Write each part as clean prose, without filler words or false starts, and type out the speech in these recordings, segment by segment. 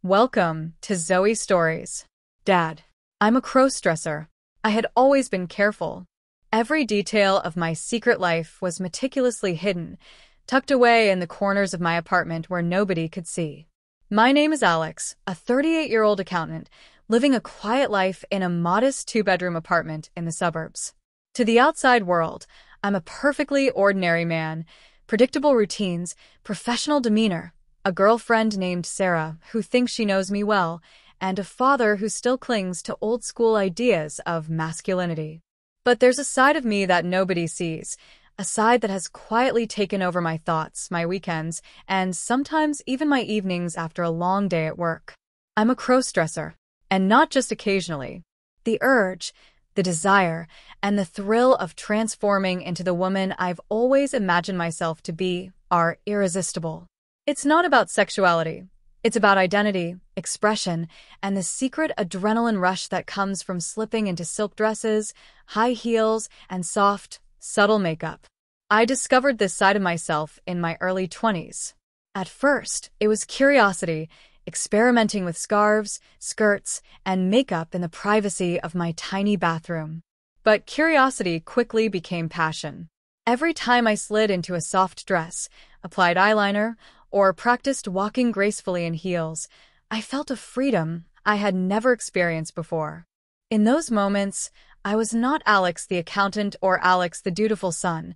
Welcome to Zoe Stories. Dad, I'm a crossdresser. I had always been careful. Every detail of my secret life was meticulously hidden, tucked away in the corners of my apartment where nobody could see. My name is Alex, a 38-year-old accountant, living a quiet life in a modest two-bedroom apartment in the suburbs. To the outside world, I'm a perfectly ordinary man, predictable routines, professional demeanor, a girlfriend named Sarah who thinks she knows me well, and a father who still clings to old-school ideas of masculinity. But there's a side of me that nobody sees, a side that has quietly taken over my thoughts, my weekends, and sometimes even my evenings after a long day at work. I'm a crossdresser, and not just occasionally. The urge, the desire, and the thrill of transforming into the woman I've always imagined myself to be are irresistible. It's not about sexuality. It's about identity, expression, and the secret adrenaline rush that comes from slipping into silk dresses, high heels, and soft, subtle makeup. I discovered this side of myself in my early 20s. At first, it was curiosity, experimenting with scarves, skirts, and makeup in the privacy of my tiny bathroom. But curiosity quickly became passion. Every time I slid into a soft dress, applied eyeliner, or practiced walking gracefully in heels, I felt a freedom I had never experienced before. In those moments, I was not Alex the accountant or Alex the dutiful son.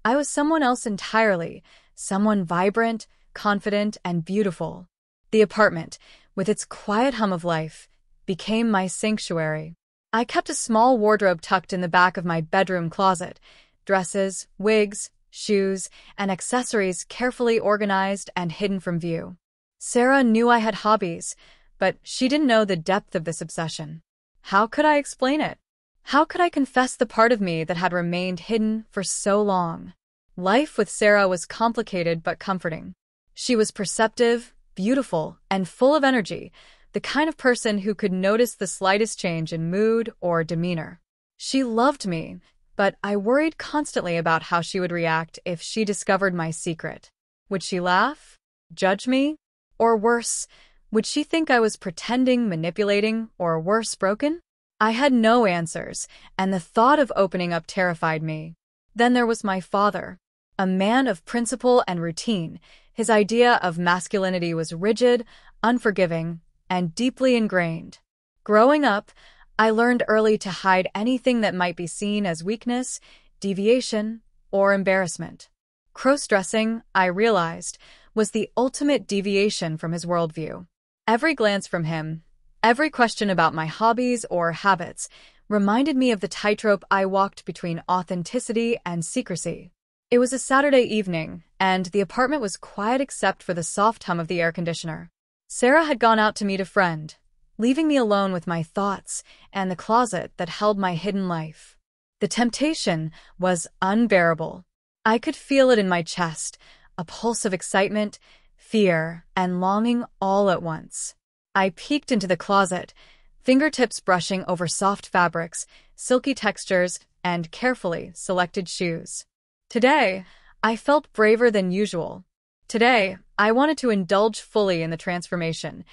I was someone else entirely, someone vibrant, confident, and beautiful. The apartment, with its quiet hum of life, became my sanctuary. I kept a small wardrobe tucked in the back of my bedroom closet, dresses, wigs, shoes, and accessories carefully organized and hidden from view. Sarah knew I had hobbies, but she didn't know the depth of this obsession. How could I explain it? How could I confess the part of me that had remained hidden for so long? Life with Sarah was complicated but comforting. She was perceptive, beautiful, and full of energy, the kind of person who could notice the slightest change in mood or demeanor. She loved me, but I worried constantly about how she would react if she discovered my secret. Would she laugh? Judge me? Or worse, would she think I was pretending, manipulating, or worse, broken? I had no answers, and the thought of opening up terrified me. Then there was my father, a man of principle and routine. His idea of masculinity was rigid, unforgiving, and deeply ingrained. Growing up, I learned early to hide anything that might be seen as weakness, deviation, or embarrassment. Crossdressing, I realized, was the ultimate deviation from his worldview. Every glance from him, every question about my hobbies or habits, reminded me of the tightrope I walked between authenticity and secrecy. It was a Saturday evening, and the apartment was quiet except for the soft hum of the air conditioner. Sarah had gone out to meet a friend, leaving me alone with my thoughts and the closet that held my hidden life. The temptation was unbearable. I could feel it in my chest, a pulse of excitement, fear, and longing all at once. I peeked into the closet, fingertips brushing over soft fabrics, silky textures, and carefully selected shoes. Today, I felt braver than usual. Today, I wanted to indulge fully in the transformation,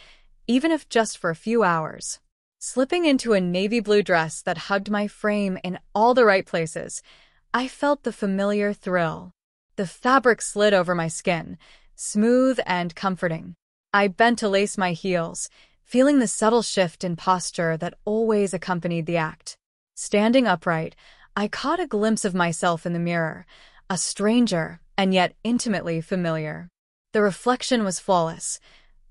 even if just for a few hours. Slipping into a navy blue dress that hugged my frame in all the right places, I felt the familiar thrill. The fabric slid over my skin, smooth and comforting. I bent to lace my heels, feeling the subtle shift in posture that always accompanied the act. Standing upright, I caught a glimpse of myself in the mirror, a stranger and yet intimately familiar. The reflection was flawless.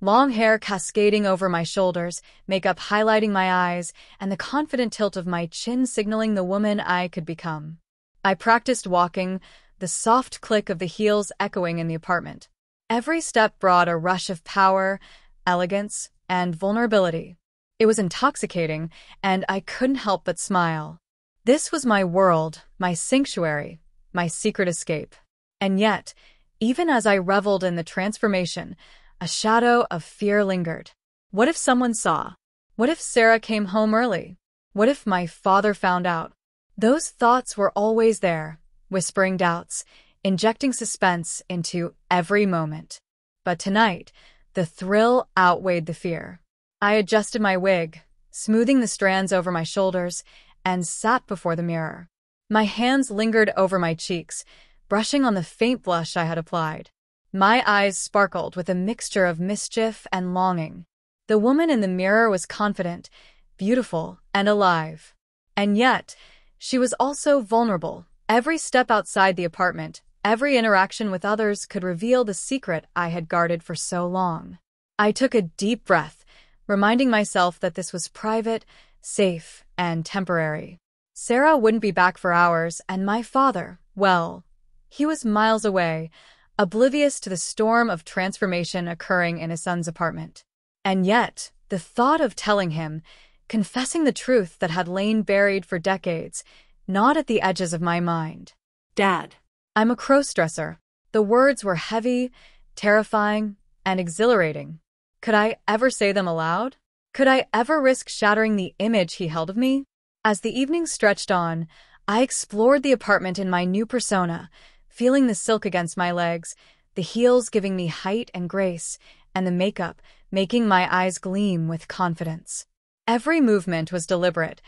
Long hair cascading over my shoulders, makeup highlighting my eyes, and the confident tilt of my chin signaling the woman I could become. I practiced walking, the soft click of the heels echoing in the apartment. Every step brought a rush of power, elegance, and vulnerability. It was intoxicating, and I couldn't help but smile. This was my world, my sanctuary, my secret escape. And yet, even as I reveled in the transformation, a shadow of fear lingered. What if someone saw? What if Sarah came home early? What if my father found out? Those thoughts were always there, whispering doubts, injecting suspense into every moment. But tonight, The thrill outweighed the fear. I adjusted my wig, smoothing the strands over my shoulders, and sat before the mirror. My hands lingered over my cheeks, brushing on the faint blush I had applied. My eyes sparkled with a mixture of mischief and longing. The woman in the mirror was confident, beautiful, and alive. And yet, she was also vulnerable. Every step outside the apartment, every interaction with others could reveal the secret I had guarded for so long. I took a deep breath, reminding myself that this was private, safe, and temporary. Sarah wouldn't be back for hours, and my father, well, he was miles away, oblivious to the storm of transformation occurring in his son's apartment. And yet, the thought of telling him, confessing the truth that had lain buried for decades, gnawed at the edges of my mind. "Dad, I'm a crossdresser." The words were heavy, terrifying, and exhilarating. Could I ever say them aloud? Could I ever risk shattering the image he held of me? As the evening stretched on, I explored the apartment in my new persona, feeling the silk against my legs, the heels giving me height and grace, and the makeup making my eyes gleam with confidence. Every movement was deliberate,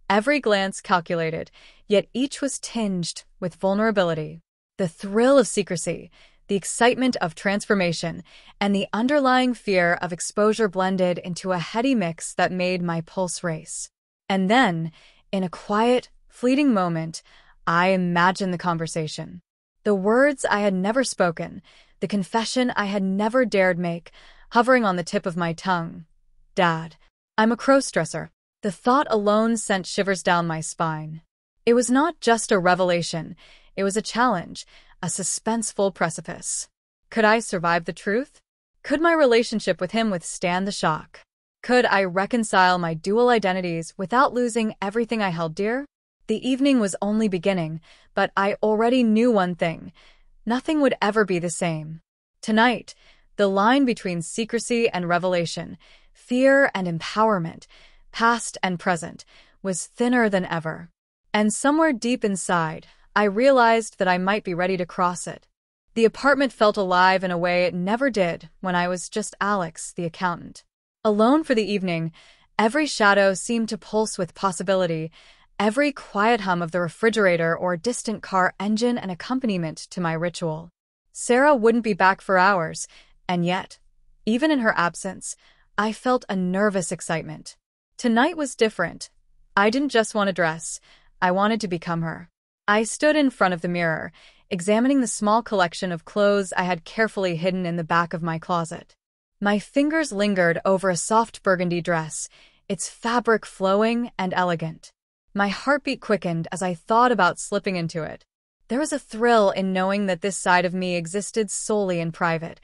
every glance calculated, yet each was tinged with vulnerability. The thrill of secrecy, the excitement of transformation, and the underlying fear of exposure blended into a heady mix that made my pulse race. And then, in a quiet, fleeting moment, I imagined the conversation. The words I had never spoken, the confession I had never dared make, hovering on the tip of my tongue. "Dad, I'm a crossdresser." The thought alone sent shivers down my spine. It was not just a revelation, it was a challenge, a suspenseful precipice. Could I survive the truth? Could my relationship with him withstand the shock? Could I reconcile my dual identities without losing everything I held dear? The evening was only beginning, but I already knew one thing. Nothing would ever be the same. Tonight, the line between secrecy and revelation, fear and empowerment, past and present, was thinner than ever. And somewhere deep inside, I realized that I might be ready to cross it. The apartment felt alive in a way it never did when I was just Alex, the accountant. Alone for the evening, every shadow seemed to pulse with possibility, every quiet hum of the refrigerator or distant car engine an accompaniment to my ritual. Sarah wouldn't be back for hours, and yet, even in her absence, I felt a nervous excitement. Tonight was different. I didn't just want to dress, I wanted to become her. I stood in front of the mirror, examining the small collection of clothes I had carefully hidden in the back of my closet. My fingers lingered over a soft burgundy dress, its fabric flowing and elegant. My heartbeat quickened as I thought about slipping into it. There was a thrill in knowing that this side of me existed solely in private,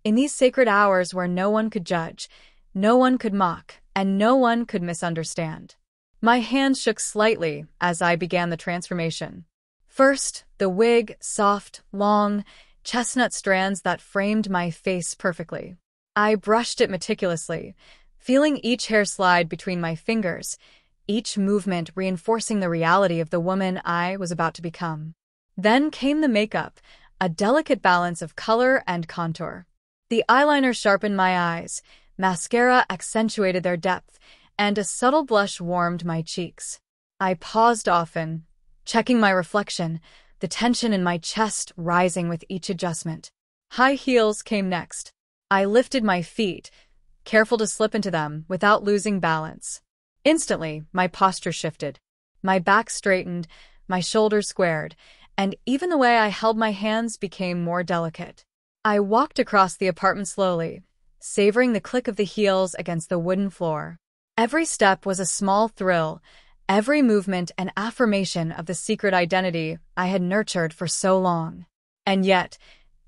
in these sacred hours where no one could judge, no one could mock, and no one could misunderstand. My hands shook slightly as I began the transformation. First, the wig, soft, long, chestnut strands that framed my face perfectly. I brushed it meticulously, feeling each hair slide between my fingers, each movement reinforcing the reality of the woman I was about to become. Then came the makeup, a delicate balance of color and contour. The eyeliner sharpened my eyes, mascara accentuated their depth, and a subtle blush warmed my cheeks. I paused often, checking my reflection, the tension in my chest rising with each adjustment. High heels came next. I lifted my feet, careful to slip into them without losing balance. Instantly, my posture shifted. My back straightened, my shoulders squared, and even the way I held my hands became more delicate. I walked across the apartment slowly, savoring the click of the heels against the wooden floor. Every step was a small thrill, every movement an affirmation of the secret identity I had nurtured for so long. And yet,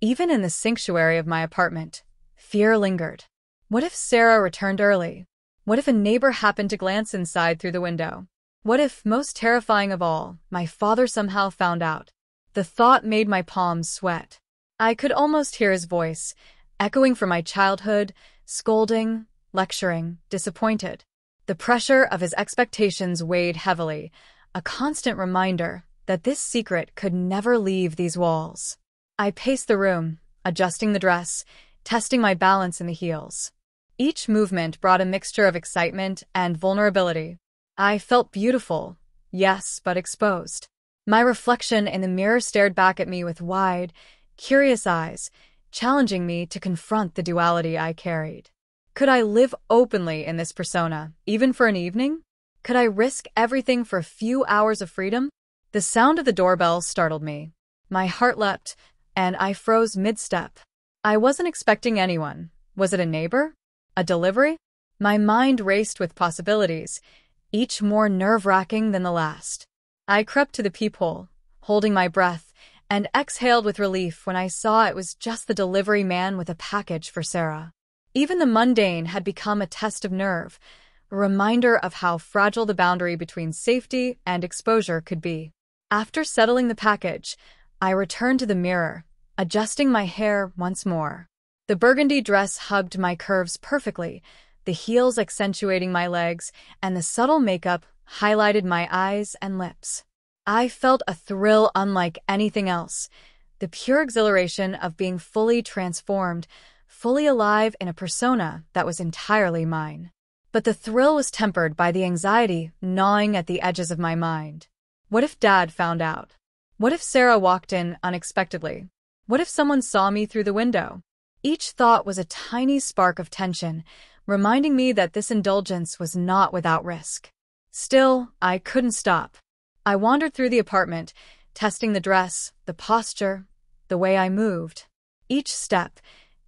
even in the sanctuary of my apartment, fear lingered. What if Sarah returned early? What if a neighbor happened to glance inside through the window? What if, most terrifying of all, my father somehow found out? The thought made my palms sweat. I could almost hear his voice, echoing from my childhood, scolding, lecturing, disappointed. The pressure of his expectations weighed heavily, a constant reminder that this secret could never leave these walls. I paced the room, adjusting the dress, testing my balance in the heels. Each movement brought a mixture of excitement and vulnerability. I felt beautiful, yes, but exposed. My reflection in the mirror stared back at me with wide, curious eyes, challenging me to confront the duality I carried. Could I live openly in this persona, even for an evening? Could I risk everything for a few hours of freedom? The sound of the doorbell startled me. My heart leapt, and I froze mid-step. I wasn't expecting anyone. Was it a neighbor? A delivery? My mind raced with possibilities, each more nerve-wracking than the last. I crept to the peephole, holding my breath, and exhaled with relief when I saw it was just the delivery man with a package for Sarah. Even the mundane had become a test of nerve, a reminder of how fragile the boundary between safety and exposure could be. After settling the package, I returned to the mirror, adjusting my hair once more. The burgundy dress hugged my curves perfectly, the heels accentuating my legs, and the subtle makeup highlighted my eyes and lips. I felt a thrill unlike anything else, the pure exhilaration of being fully transformed, fully alive in a persona that was entirely mine. But the thrill was tempered by the anxiety gnawing at the edges of my mind. What if Dad found out? What if Sarah walked in unexpectedly? What if someone saw me through the window? Each thought was a tiny spark of tension, reminding me that this indulgence was not without risk. Still, I couldn't stop. I wandered through the apartment, testing the dress, the posture, the way I moved. Each step,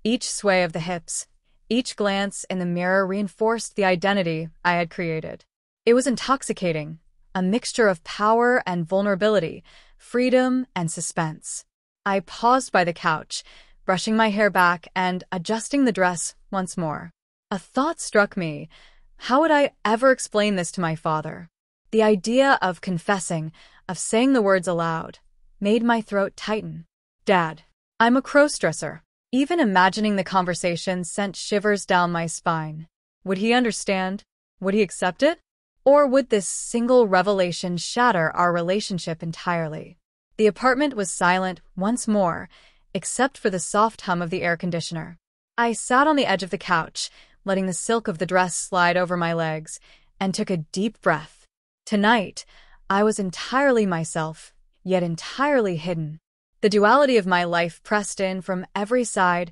each sway of the hips, each glance in the mirror reinforced the identity I had created. It was intoxicating, a mixture of power and vulnerability, freedom and suspense. I paused by the couch, brushing my hair back and adjusting the dress once more. A thought struck me. How would I ever explain this to my father? The idea of confessing, of saying the words aloud, made my throat tighten. Dad, I'm a crossdresser. Even imagining the conversation sent shivers down my spine. Would he understand? Would he accept it? Or would this single revelation shatter our relationship entirely? The apartment was silent once more, except for the soft hum of the air conditioner. I sat on the edge of the couch, letting the silk of the dress slide over my legs, and took a deep breath. Tonight, I was entirely myself, yet entirely hidden. The duality of my life pressed in from every side: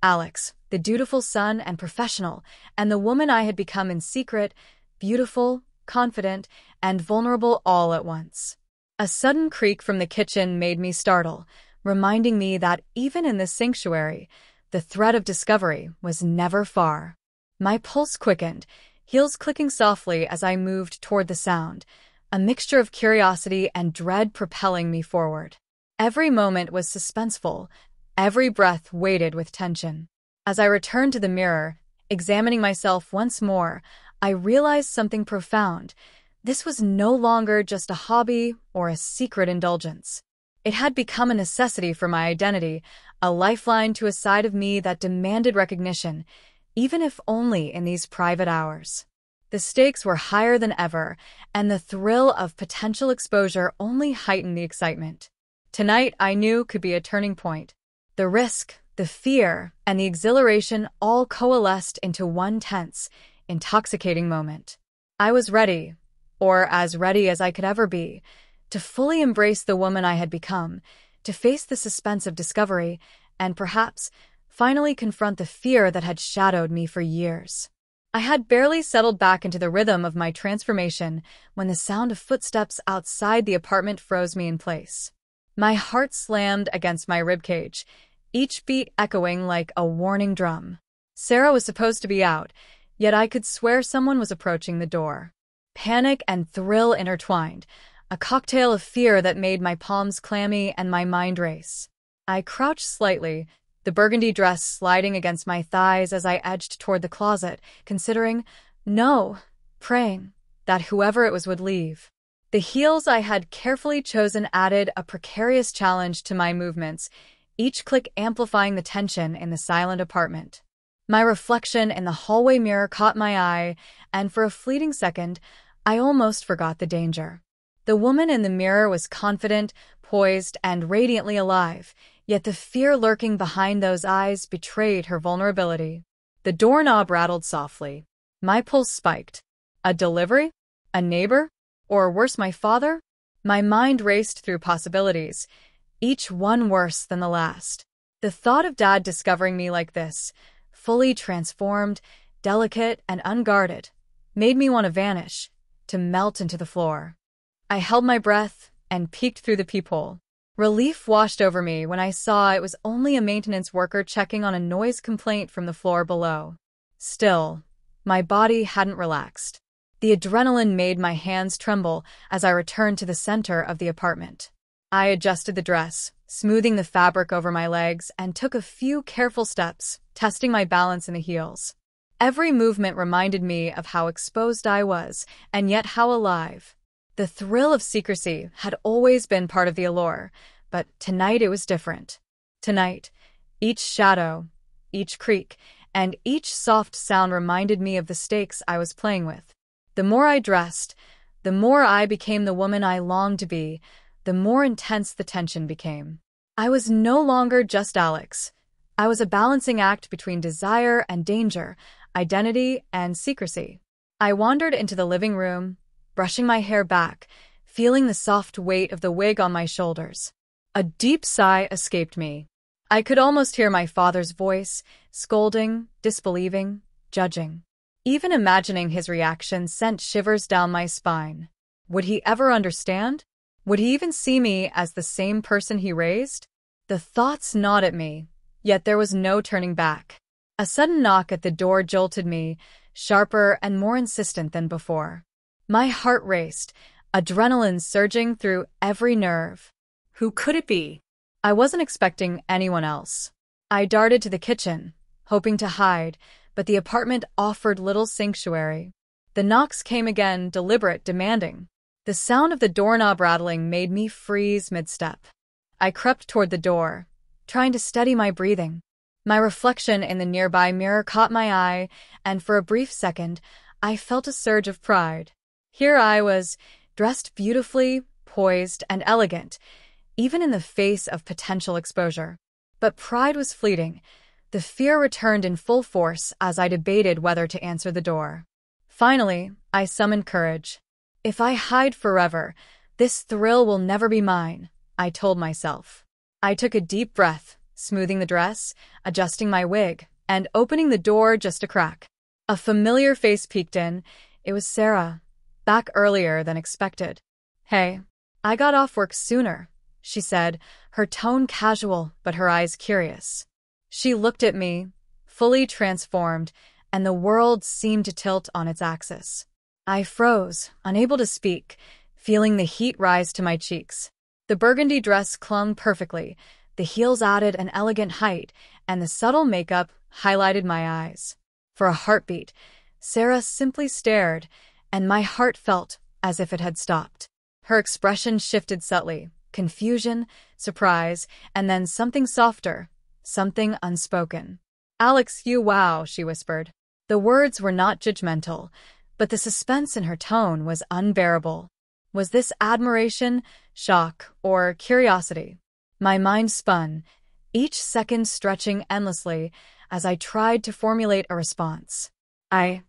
Alex, the dutiful son and professional, and the woman I had become in secret, beautiful, confident, and vulnerable all at once. A sudden creak from the kitchen made me startle, reminding me that even in this sanctuary, the threat of discovery was never far. My pulse quickened, heels clicking softly as I moved toward the sound, a mixture of curiosity and dread propelling me forward. Every moment was suspenseful, every breath weighted with tension. As I returned to the mirror, examining myself once more, I realized something profound. This was no longer just a hobby or a secret indulgence. It had become a necessity for my identity, a lifeline to a side of me that demanded recognition, even if only in these private hours. The stakes were higher than ever, and the thrill of potential exposure only heightened the excitement. Tonight, I knew, could be a turning point. The risk, the fear, and the exhilaration all coalesced into one tense, intoxicating moment. I was ready, or as ready as I could ever be, to fully embrace the woman I had become, to face the suspense of discovery, and perhaps finally confront the fear that had shadowed me for years. I had barely settled back into the rhythm of my transformation when the sound of footsteps outside the apartment froze me in place. My heart slammed against my ribcage, each beat echoing like a warning drum. Sarah was supposed to be out, yet I could swear someone was approaching the door. Panic and thrill intertwined, a cocktail of fear that made my palms clammy and my mind race. I crouched slightly, the burgundy dress sliding against my thighs as I edged toward the closet, praying that whoever it was would leave. The heels I had carefully chosen added a precarious challenge to my movements, each click amplifying the tension in the silent apartment. My reflection in the hallway mirror caught my eye, and for a fleeting second, I almost forgot the danger. The woman in the mirror was confident, poised, and radiantly alive, yet the fear lurking behind those eyes betrayed her vulnerability. The doorknob rattled softly. My pulse spiked. A delivery? A neighbor? Or worse, my father? My mind raced through possibilities, each one worse than the last. The thought of Dad discovering me like this, fully transformed, delicate, and unguarded, made me want to vanish, to melt into the floor. I held my breath and peeked through the peephole. Relief washed over me when I saw it was only a maintenance worker checking on a noise complaint from the floor below. Still, my body hadn't relaxed. The adrenaline made my hands tremble as I returned to the center of the apartment. I adjusted the dress, smoothing the fabric over my legs, and took a few careful steps, testing my balance in the heels. Every movement reminded me of how exposed I was, and yet how alive. The thrill of secrecy had always been part of the allure, but tonight it was different. Tonight, each shadow, each creak, and each soft sound reminded me of the stakes I was playing with. The more I dressed, the more I became the woman I longed to be, the more intense the tension became. I was no longer just Alex. I was a balancing act between desire and danger, identity and secrecy. I wandered into the living room, brushing my hair back, feeling the soft weight of the wig on my shoulders. A deep sigh escaped me. I could almost hear my father's voice, scolding, disbelieving, judging. Even imagining his reaction sent shivers down my spine. Would he ever understand? Would he even see me as the same person he raised? The thoughts gnawed at me, yet there was no turning back. A sudden knock at the door jolted me, sharper and more insistent than before. My heart raced, adrenaline surging through every nerve. Who could it be? I wasn't expecting anyone else. I darted to the kitchen, hoping to hide, but the apartment offered little sanctuary. The knocks came again, deliberate, demanding. The sound of the doorknob rattling made me freeze mid-step. I crept toward the door, trying to steady my breathing. My reflection in the nearby mirror caught my eye, and for a brief second, I felt a surge of pride. Here I was, dressed beautifully, poised, and elegant, even in the face of potential exposure. But pride was fleeting. The fear returned in full force as I debated whether to answer the door. Finally, I summoned courage. If I hide forever, this thrill will never be mine, I told myself. I took a deep breath, smoothing the dress, adjusting my wig, and opening the door just a crack. A familiar face peeked in. It was Sarah, back earlier than expected. Hey, I got off work sooner, she said, her tone casual but her eyes curious. She looked at me, fully transformed, and the world seemed to tilt on its axis. I froze, unable to speak, feeling the heat rise to my cheeks. The burgundy dress clung perfectly, the heels added an elegant height, and the subtle makeup highlighted my eyes. For a heartbeat, Sarah simply stared, and my heart felt as if it had stopped. Her expression shifted subtly, confusion, surprise, and then something softer, something unspoken. Alex, wow, she whispered. The words were not judgmental, but the suspense in her tone was unbearable. Was this admiration, shock, or curiosity? My mind spun, each second stretching endlessly as I tried to formulate a response. I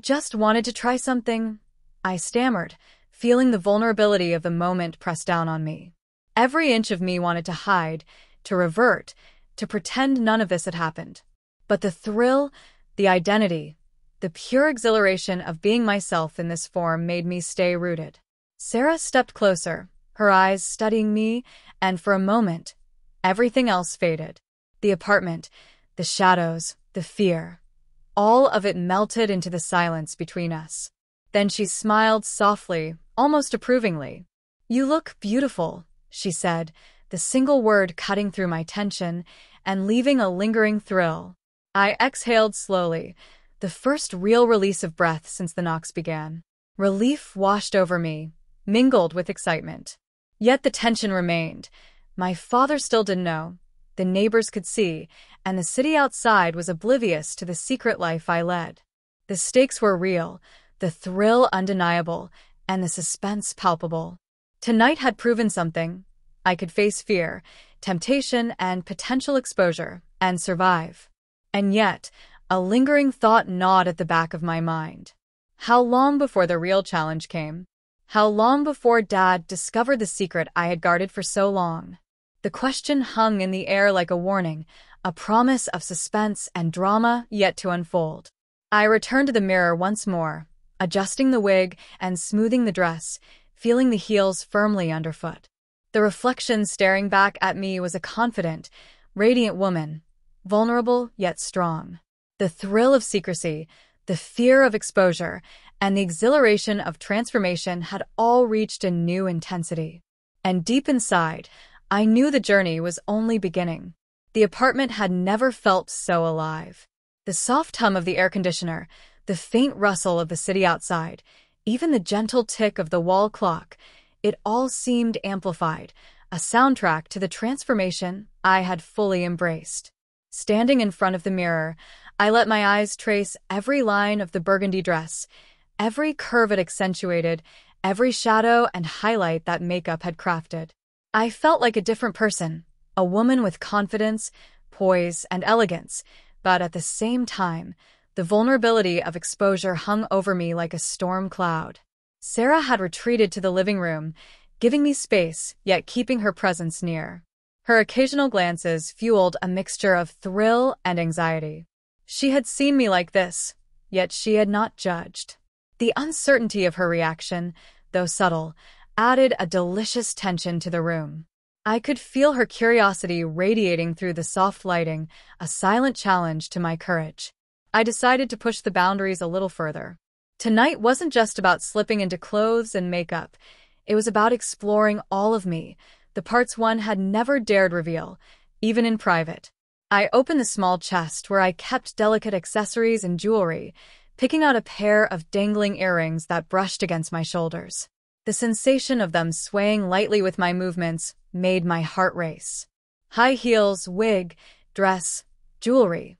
just wanted to try something, I stammered, feeling the vulnerability of the moment press down on me. Every inch of me wanted to hide, to revert, to pretend none of this had happened. But the thrill, the identity, the pure exhilaration of being myself in this form made me stay rooted. Sarah stepped closer, her eyes studying me, and for a moment, everything else faded. The apartment, the shadows, the fear. All of it melted into the silence between us. Then she smiled softly, almost approvingly. You look beautiful, she said, the single word cutting through my tension and leaving a lingering thrill. I exhaled slowly, the first real release of breath since the knocks began. Relief washed over me, mingled with excitement. Yet the tension remained. My father still didn't know. The neighbors could see, and the city outside was oblivious to the secret life I led. The stakes were real, the thrill undeniable, and the suspense palpable. Tonight had proven something. I could face fear, temptation, and potential exposure, and survive. And yet, a lingering thought gnawed at the back of my mind. How long before the real challenge came? How long before Dad discovered the secret I had guarded for so long? The question hung in the air like a warning, a promise of suspense and drama yet to unfold. I returned to the mirror once more, adjusting the wig and smoothing the dress, feeling the heels firmly underfoot. The reflection staring back at me was a confident, radiant woman, vulnerable yet strong. The thrill of secrecy, the fear of exposure, and the exhilaration of transformation had all reached a new intensity. And deep inside, I knew the journey was only beginning. The apartment had never felt so alive. The soft hum of the air conditioner, the faint rustle of the city outside, even the gentle tick of the wall clock, it all seemed amplified, a soundtrack to the transformation I had fully embraced. Standing in front of the mirror, I let my eyes trace every line of the burgundy dress, every curve it accentuated, every shadow and highlight that makeup had crafted. I felt like a different person, a woman with confidence, poise, and elegance, but at the same time, the vulnerability of exposure hung over me like a storm cloud. Sarah had retreated to the living room, giving me space, yet keeping her presence near. Her occasional glances fueled a mixture of thrill and anxiety. She had seen me like this, yet she had not judged. The uncertainty of her reaction, though subtle, added a delicious tension to the room. I could feel her curiosity radiating through the soft lighting, a silent challenge to my courage. I decided to push the boundaries a little further. Tonight wasn't just about slipping into clothes and makeup. It was about exploring all of me, the parts one had never dared reveal, even in private. I opened the small chest where I kept delicate accessories and jewelry, picking out a pair of dangling earrings that brushed against my shoulders. The sensation of them swaying lightly with my movements made my heart race. High heels, wig, dress, jewelry.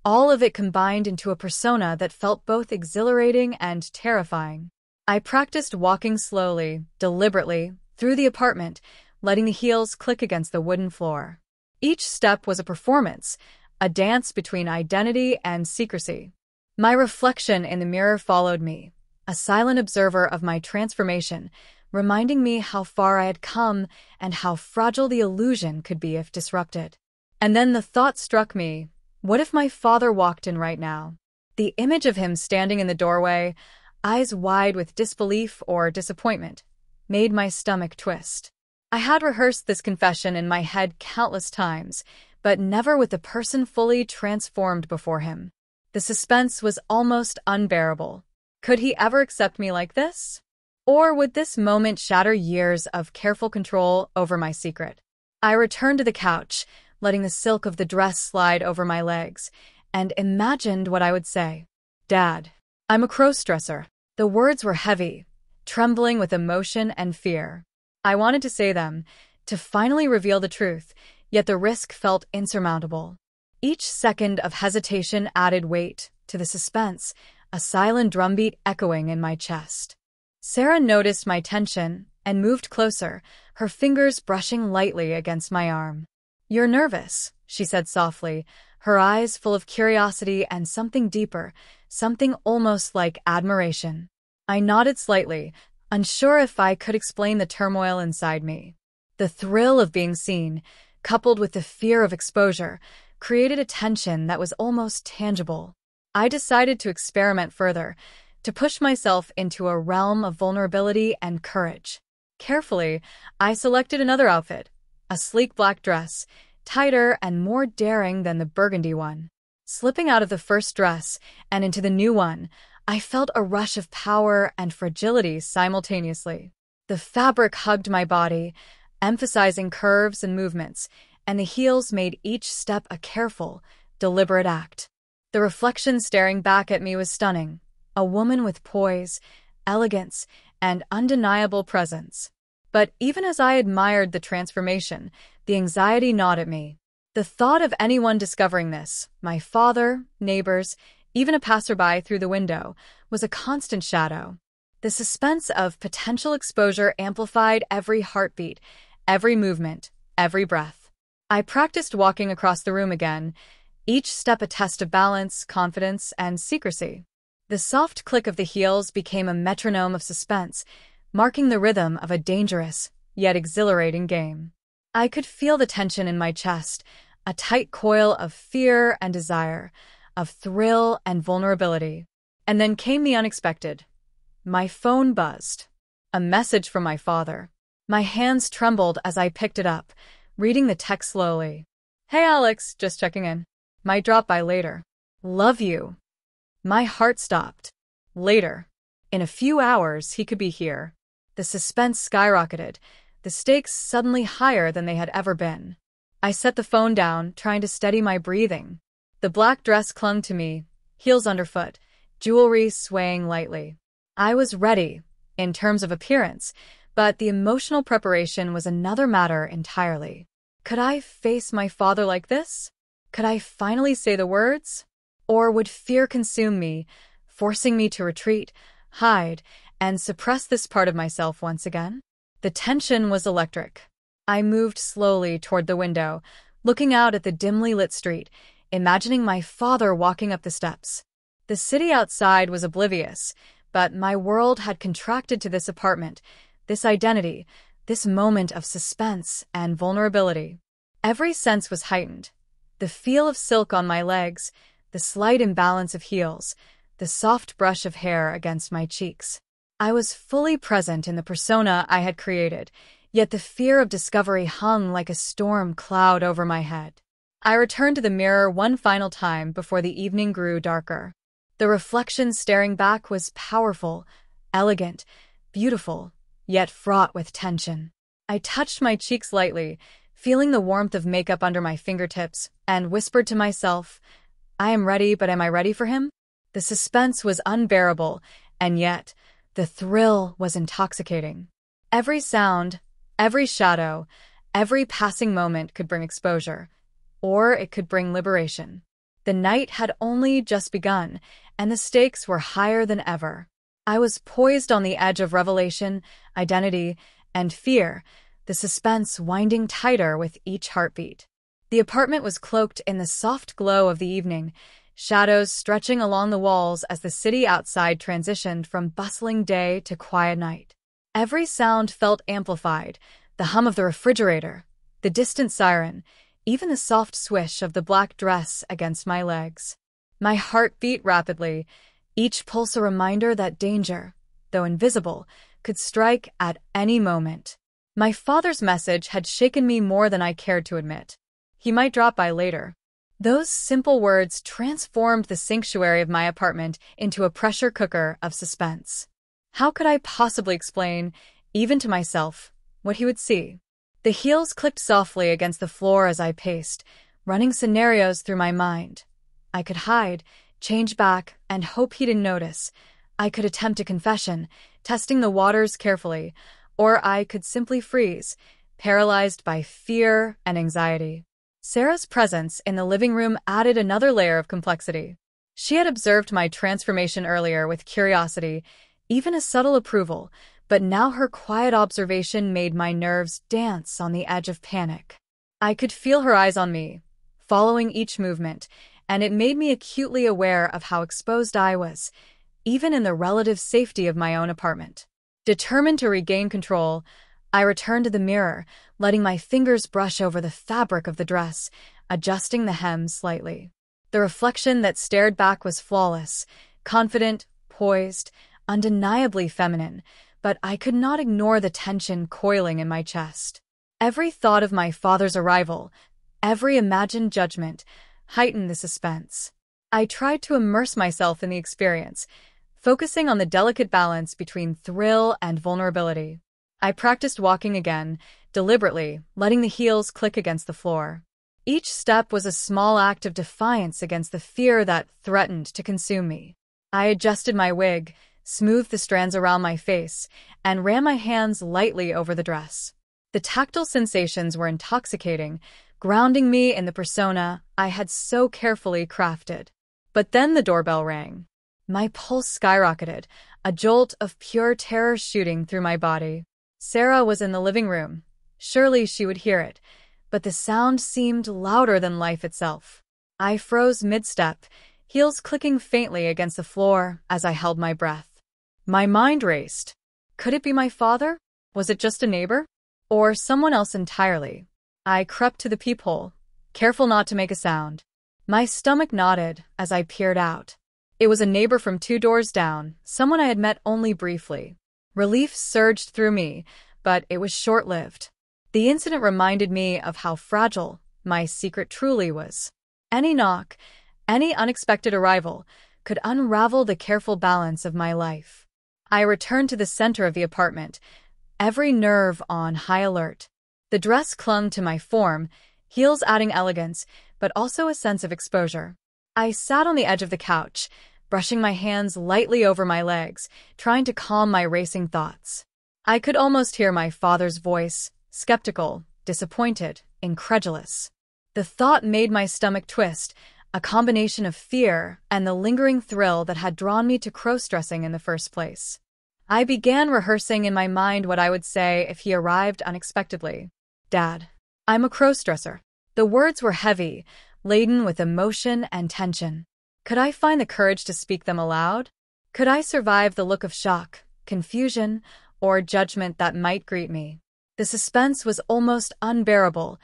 All of it combined into a persona that felt both exhilarating and terrifying. I practiced walking slowly, deliberately, through the apartment, letting the heels click against the wooden floor. Each step was a performance, a dance between identity and secrecy. My reflection in the mirror followed me, a silent observer of my transformation, reminding me how far I had come and how fragile the illusion could be if disrupted. And then the thought struck me, what if my father walked in right now? The image of him standing in the doorway, eyes wide with disbelief or disappointment, made my stomach twist. I had rehearsed this confession in my head countless times, but never with the person fully transformed before him. The suspense was almost unbearable. Could he ever accept me like this? Or would this moment shatter years of careful control over my secret? I returned to the couch, letting the silk of the dress slide over my legs, and imagined what I would say. Dad, I'm a crossdresser. The words were heavy, trembling with emotion and fear. I wanted to say them, to finally reveal the truth, yet the risk felt insurmountable. Each second of hesitation added weight to the suspense, a silent drumbeat echoing in my chest. Sarah noticed my tension and moved closer, her fingers brushing lightly against my arm. You're nervous, she said softly, her eyes full of curiosity and something deeper, something almost like admiration. I nodded slightly, unsure if I could explain the turmoil inside me. The thrill of being seen, coupled with the fear of exposure, created a tension that was almost tangible. I decided to experiment further, to push myself into a realm of vulnerability and courage. Carefully, I selected another outfit, a sleek black dress, tighter and more daring than the burgundy one. Slipping out of the first dress and into the new one, I felt a rush of power and fragility simultaneously. The fabric hugged my body, emphasizing curves and movements, and the heels made each step a careful, deliberate act. The reflection staring back at me was stunning, a woman with poise, elegance, and undeniable presence. But even as I admired the transformation, the anxiety gnawed at me. The thought of anyone discovering this, my father, neighbors, even a passerby through the window, was a constant shadow. The suspense of potential exposure amplified every heartbeat, every movement, every breath. I practiced walking across the room again, each step a test of balance, confidence, and secrecy. The soft click of the heels became a metronome of suspense, marking the rhythm of a dangerous, yet exhilarating game. I could feel the tension in my chest, a tight coil of fear and desire, of thrill and vulnerability. And then came the unexpected. My phone buzzed. A message from my father. My hands trembled as I picked it up, reading the text slowly. "Hey Alex, just checking in. Might drop by later. Love you." My heart stopped. Later. In a few hours, he could be here. The suspense skyrocketed, the stakes suddenly higher than they had ever been. I set the phone down, trying to steady my breathing. The black dress clung to me, heels underfoot, jewelry swaying lightly. I was ready, in terms of appearance, but the emotional preparation was another matter entirely. Could I face my father like this? Could I finally say the words? Or would fear consume me, forcing me to retreat, hide, and suppress this part of myself once again? The tension was electric. I moved slowly toward the window, looking out at the dimly lit street, imagining my father walking up the steps. The city outside was oblivious, but my world had contracted to this apartment, this identity, this moment of suspense and vulnerability. Every sense was heightened. The feel of silk on my legs, the slight imbalance of heels, the soft brush of hair against my cheeks. I was fully present in the persona I had created, yet the fear of discovery hung like a storm cloud over my head. I returned to the mirror one final time before the evening grew darker. The reflection staring back was powerful, elegant, beautiful, yet fraught with tension. I touched my cheeks lightly, feeling the warmth of makeup under my fingertips, and whispered to myself, "I am ready, but am I ready for him?" The suspense was unbearable, and yet the thrill was intoxicating. Every sound, every shadow, every passing moment could bring exposure, or it could bring liberation. The night had only just begun, and the stakes were higher than ever. I was poised on the edge of revelation, identity, and fear, the suspense winding tighter with each heartbeat. The apartment was cloaked in the soft glow of the evening, shadows stretching along the walls as the city outside transitioned from bustling day to quiet night. Every sound felt amplified, the hum of the refrigerator, the distant siren, even the soft swish of the black dress against my legs. My heart beat rapidly, each pulse a reminder that danger, though invisible, could strike at any moment. My father's message had shaken me more than I cared to admit. He might drop by later. Those simple words transformed the sanctuary of my apartment into a pressure cooker of suspense. How could I possibly explain, even to myself, what he would see? The heels clicked softly against the floor as I paced, running scenarios through my mind. I could hide, change back, and hope he didn't notice. I could attempt a confession, testing the waters carefully, or I could simply freeze, paralyzed by fear and anxiety. Sarah's presence in the living room added another layer of complexity. She had observed my transformation earlier with curiosity, even a subtle approval, but now her quiet observation made my nerves dance on the edge of panic. I could feel her eyes on me, following each movement, and it made me acutely aware of how exposed I was, even in the relative safety of my own apartment. Determined to regain control, I returned to the mirror, letting my fingers brush over the fabric of the dress, adjusting the hem slightly. The reflection that stared back was flawless, confident, poised, undeniably feminine, but I could not ignore the tension coiling in my chest. Every thought of my father's arrival, every imagined judgment, heightened the suspense. I tried to immerse myself in the experience, focusing on the delicate balance between thrill and vulnerability. I practiced walking again, deliberately, letting the heels click against the floor. Each step was a small act of defiance against the fear that threatened to consume me. I adjusted my wig, smoothed the strands around my face, and ran my hands lightly over the dress. The tactile sensations were intoxicating, grounding me in the persona I had so carefully crafted. But then the doorbell rang. My pulse skyrocketed, a jolt of pure terror shooting through my body. Sarah was in the living room. Surely she would hear it, but the sound seemed louder than life itself. I froze mid-step, heels clicking faintly against the floor as I held my breath. My mind raced. Could it be my father? Was it just a neighbor? Or someone else entirely? I crept to the peephole, careful not to make a sound. My stomach knotted as I peered out. It was a neighbor from 2 doors down, someone I had met only briefly. Relief surged through me, but it was short-lived. The incident reminded me of how fragile my secret truly was. Any knock, any unexpected arrival, could unravel the careful balance of my life. I returned to the center of the apartment, every nerve on high alert. The dress clung to my form, heels adding elegance, but also a sense of exposure. I sat on the edge of the couch, brushing my hands lightly over my legs, trying to calm my racing thoughts. I could almost hear my father's voice, skeptical, disappointed, incredulous. The thought made my stomach twist, a combination of fear and the lingering thrill that had drawn me to crossdressing in the first place. I began rehearsing in my mind what I would say if he arrived unexpectedly. "Dad, I'm a crossdresser." The words were heavy, laden with emotion and tension. Could I find the courage to speak them aloud? Could I survive the look of shock, confusion, or judgment that might greet me? The suspense was almost unbearable,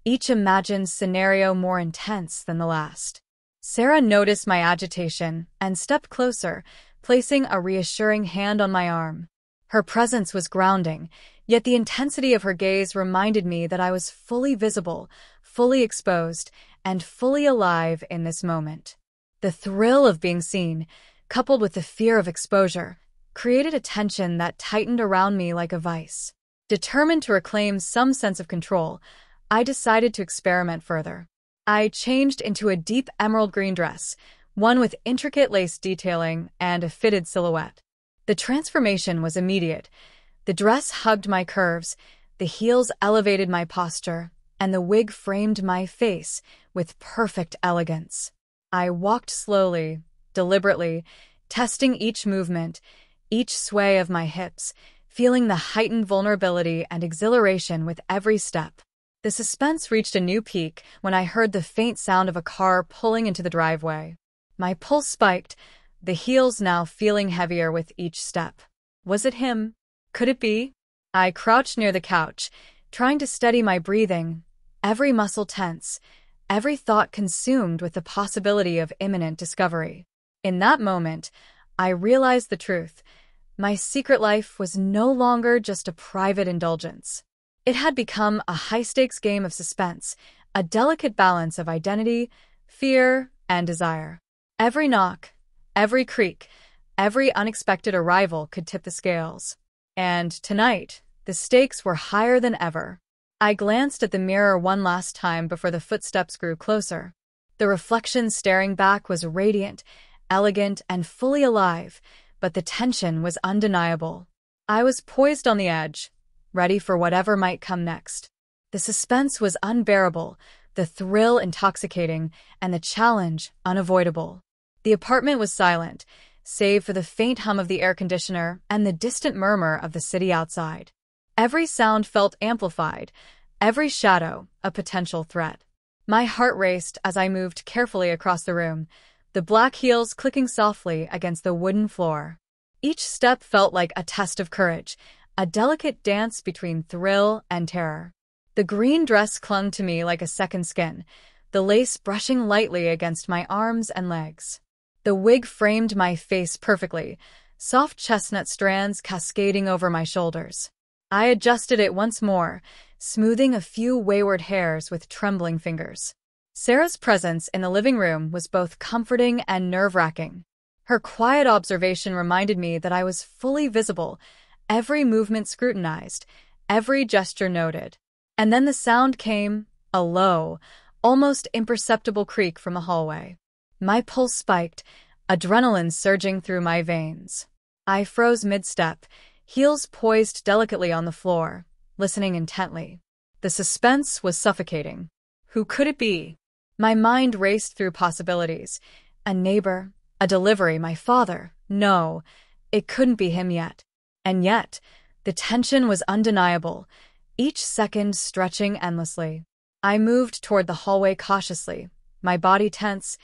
each imagined scenario more intense than the last. Sarah noticed my agitation and stepped closer, placing a reassuring hand on my arm. Her presence was grounding, yet the intensity of her gaze reminded me that I was fully visible, fully exposed, and fully alive in this moment. The thrill of being seen, coupled with the fear of exposure, created a tension that tightened around me like a vice. Determined to reclaim some sense of control, I decided to experiment further. I changed into a deep emerald green dress, one with intricate lace detailing and a fitted silhouette. The transformation was immediate. The dress hugged my curves, the heels elevated my posture, and the wig framed my face with perfect elegance. I walked slowly, deliberately, testing each movement, each sway of my hips, feeling the heightened vulnerability and exhilaration with every step. The suspense reached a new peak when I heard the faint sound of a car pulling into the driveway. My pulse spiked, the heels now feeling heavier with each step. Was it him? Could it be? I crouched near the couch, trying to steady my breathing, every muscle tense, every thought consumed with the possibility of imminent discovery. In that moment, I realized the truth. My secret life was no longer just a private indulgence. It had become a high-stakes game of suspense, a delicate balance of identity, fear, and desire. Every knock, every creak, every unexpected arrival could tip the scales. And tonight, the stakes were higher than ever. I glanced at the mirror one last time before the footsteps grew closer. The reflection staring back was radiant, elegant, and fully alive, but the tension was undeniable. I was poised on the edge, ready for whatever might come next. The suspense was unbearable, the thrill intoxicating, and the challenge unavoidable. The apartment was silent, save for the faint hum of the air conditioner and the distant murmur of the city outside. Every sound felt amplified, every shadow a potential threat. My heart raced as I moved carefully across the room, the black heels clicking softly against the wooden floor. Each step felt like a test of courage, a delicate dance between thrill and terror. The green dress clung to me like a second skin, the lace brushing lightly against my arms and legs. The wig framed my face perfectly, soft chestnut strands cascading over my shoulders. I adjusted it once more, smoothing a few wayward hairs with trembling fingers. Sarah's presence in the living room was both comforting and nerve-wracking. Her quiet observation reminded me that I was fully visible, every movement scrutinized, every gesture noted. And then the sound came, a low, almost imperceptible creak from the hallway. My pulse spiked, adrenaline surging through my veins. I froze mid-step, heels poised delicately on the floor, listening intently. The suspense was suffocating. Who could it be? My mind raced through possibilities. A neighbor, a delivery, my father. No, it couldn't be him yet. And yet, the tension was undeniable, each second stretching endlessly. I moved toward the hallway cautiously, my body tense,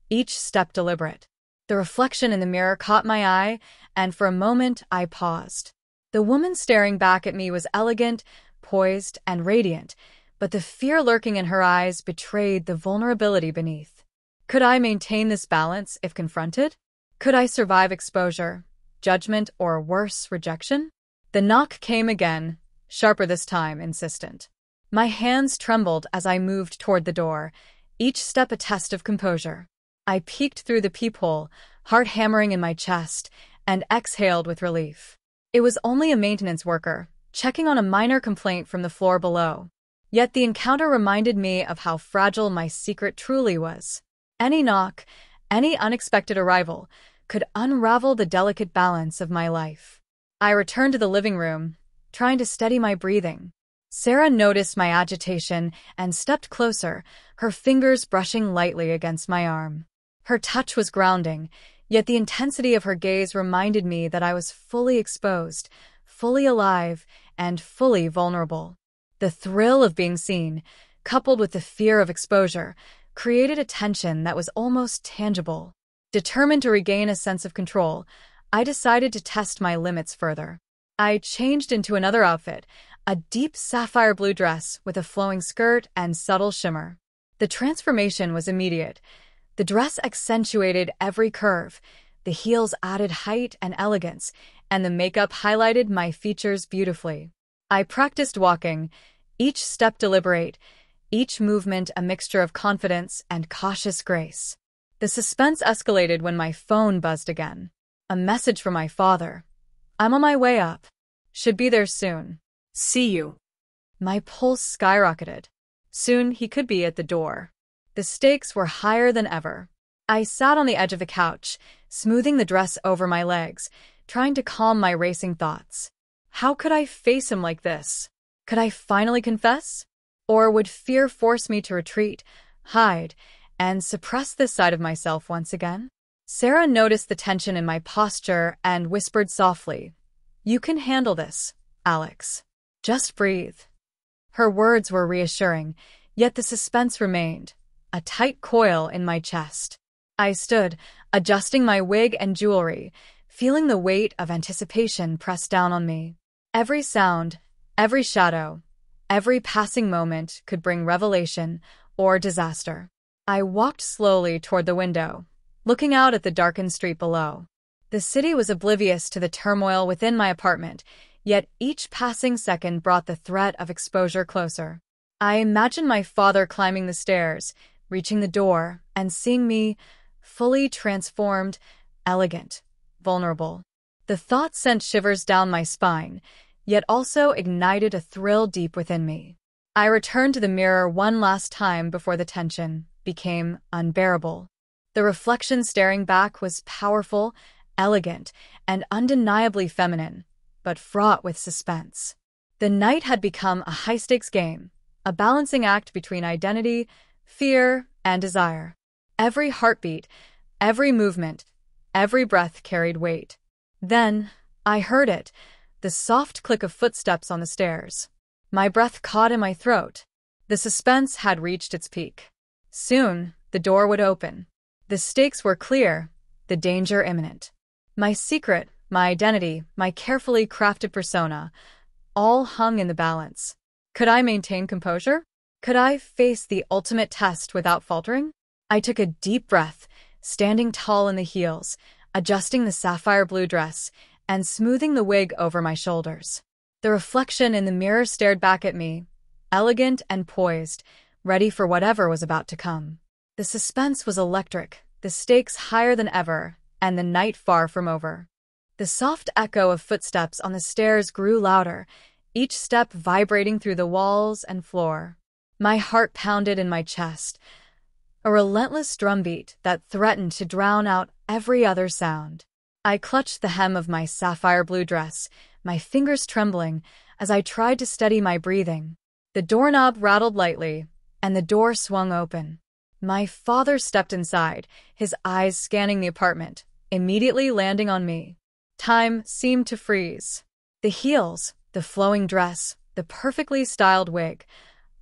each step deliberate. The reflection in the mirror caught my eye, and for a moment I paused. The woman staring back at me was elegant, poised, and radiant, but the fear lurking in her eyes betrayed the vulnerability beneath. Could I maintain this balance if confronted? Could I survive exposure, judgment, or worse, rejection? The knock came again, sharper this time, insistent. My hands trembled as I moved toward the door, each step a test of composure. I peeked through the peephole, heart hammering in my chest, and exhaled with relief. It was only a maintenance worker, checking on a minor complaint from the floor below. Yet the encounter reminded me of how fragile my secret truly was. Any knock, any unexpected arrival, could unravel the delicate balance of my life. I returned to the living room, trying to steady my breathing. Sarah noticed my agitation and stepped closer, her fingers brushing lightly against my arm. Her touch was grounding, yet the intensity of her gaze reminded me that I was fully exposed, fully alive, and fully vulnerable. The thrill of being seen, coupled with the fear of exposure, created a tension that was almost tangible. Determined to regain a sense of control, I decided to test my limits further. I changed into another outfit, a deep sapphire blue dress with a flowing skirt and subtle shimmer. The transformation was immediate. The dress accentuated every curve, the heels added height and elegance, and the makeup highlighted my features beautifully. I practiced walking, each step deliberate, each movement a mixture of confidence and cautious grace. The suspense escalated when my phone buzzed again. A message from my father. "I'm on my way up. Should be there soon. See you." My pulse skyrocketed. Soon he could be at the door. The stakes were higher than ever. I sat on the edge of the couch, smoothing the dress over my legs, trying to calm my racing thoughts. How could I face him like this? Could I finally confess? Or would fear force me to retreat, hide, and suppress this side of myself once again? Sarah noticed the tension in my posture and whispered softly, "You can handle this, Alex. Just breathe." Her words were reassuring, yet the suspense remained, a tight coil in my chest. I stood, adjusting my wig and jewelry, feeling the weight of anticipation press down on me. Every sound, every shadow, every passing moment could bring revelation or disaster. I walked slowly toward the window, looking out at the darkened street below. The city was oblivious to the turmoil within my apartment, yet each passing second brought the threat of exposure closer. I imagined my father climbing the stairs, reaching the door, and seeing me, fully transformed, elegant, vulnerable. The thought sent shivers down my spine, yet also ignited a thrill deep within me. I returned to the mirror one last time before the tension became unbearable. The reflection staring back was powerful, elegant, and undeniably feminine, but fraught with suspense. The night had become a high-stakes game, a balancing act between identity, fear, and desire. Every heartbeat, every movement, every breath carried weight. Then, I heard it, the soft click of footsteps on the stairs. My breath caught in my throat. The suspense had reached its peak. Soon, the door would open. The stakes were clear, the danger imminent. My secret, my identity, my carefully crafted persona, all hung in the balance. Could I maintain composure? Could I face the ultimate test without faltering? I took a deep breath, standing tall in the heels, adjusting the sapphire blue dress, and smoothing the wig over my shoulders. The reflection in the mirror stared back at me, elegant and poised, ready for whatever was about to come. The suspense was electric, the stakes higher than ever, and the night far from over. The soft echo of footsteps on the stairs grew louder, each step vibrating through the walls and floor. My heart pounded in my chest, a relentless drumbeat that threatened to drown out every other sound. I clutched the hem of my sapphire blue dress, my fingers trembling as I tried to steady my breathing. The doorknob rattled lightly, and the door swung open. My father stepped inside, his eyes scanning the apartment, immediately landing on me. Time seemed to freeze. The heels, the flowing dress, the perfectly styled wig,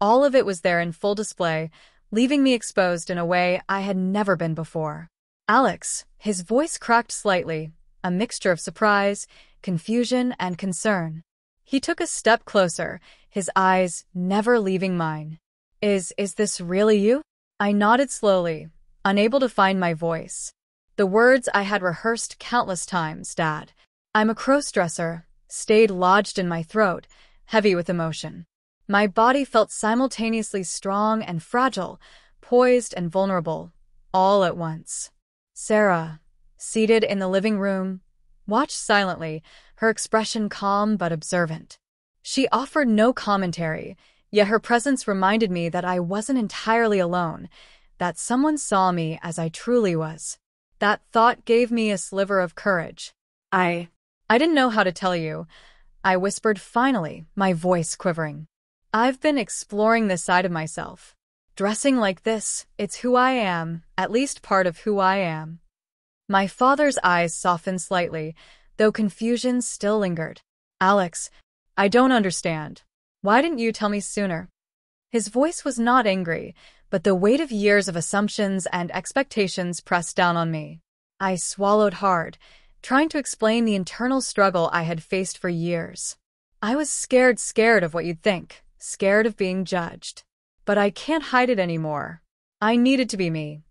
All of it was there in full display, leaving me exposed in a way I had never been before. Alex, his voice cracked slightly, a mixture of surprise, confusion, and concern. He took a step closer, his eyes never leaving mine. Is this really you? I nodded slowly, unable to find my voice. The words I had rehearsed countless times, Dad. I'm a crossdresser, stayed lodged in my throat, heavy with emotion. My body felt simultaneously strong and fragile, poised and vulnerable, all at once. Sarah, seated in the living room, watched silently, her expression calm but observant. She offered no commentary, yet her presence reminded me that I wasn't entirely alone, that someone saw me as I truly was. That thought gave me a sliver of courage. I didn't know how to tell you, I whispered finally, my voice quivering. I've been exploring this side of myself. Dressing like this, it's who I am, at least part of who I am. My father's eyes softened slightly, though confusion still lingered. Alex, I don't understand. Why didn't you tell me sooner? His voice was not angry, but the weight of years of assumptions and expectations pressed down on me. I swallowed hard, trying to explain the internal struggle I had faced for years. I was scared of what you'd think, scared of being judged. But I can't hide it anymore. I needed to be me,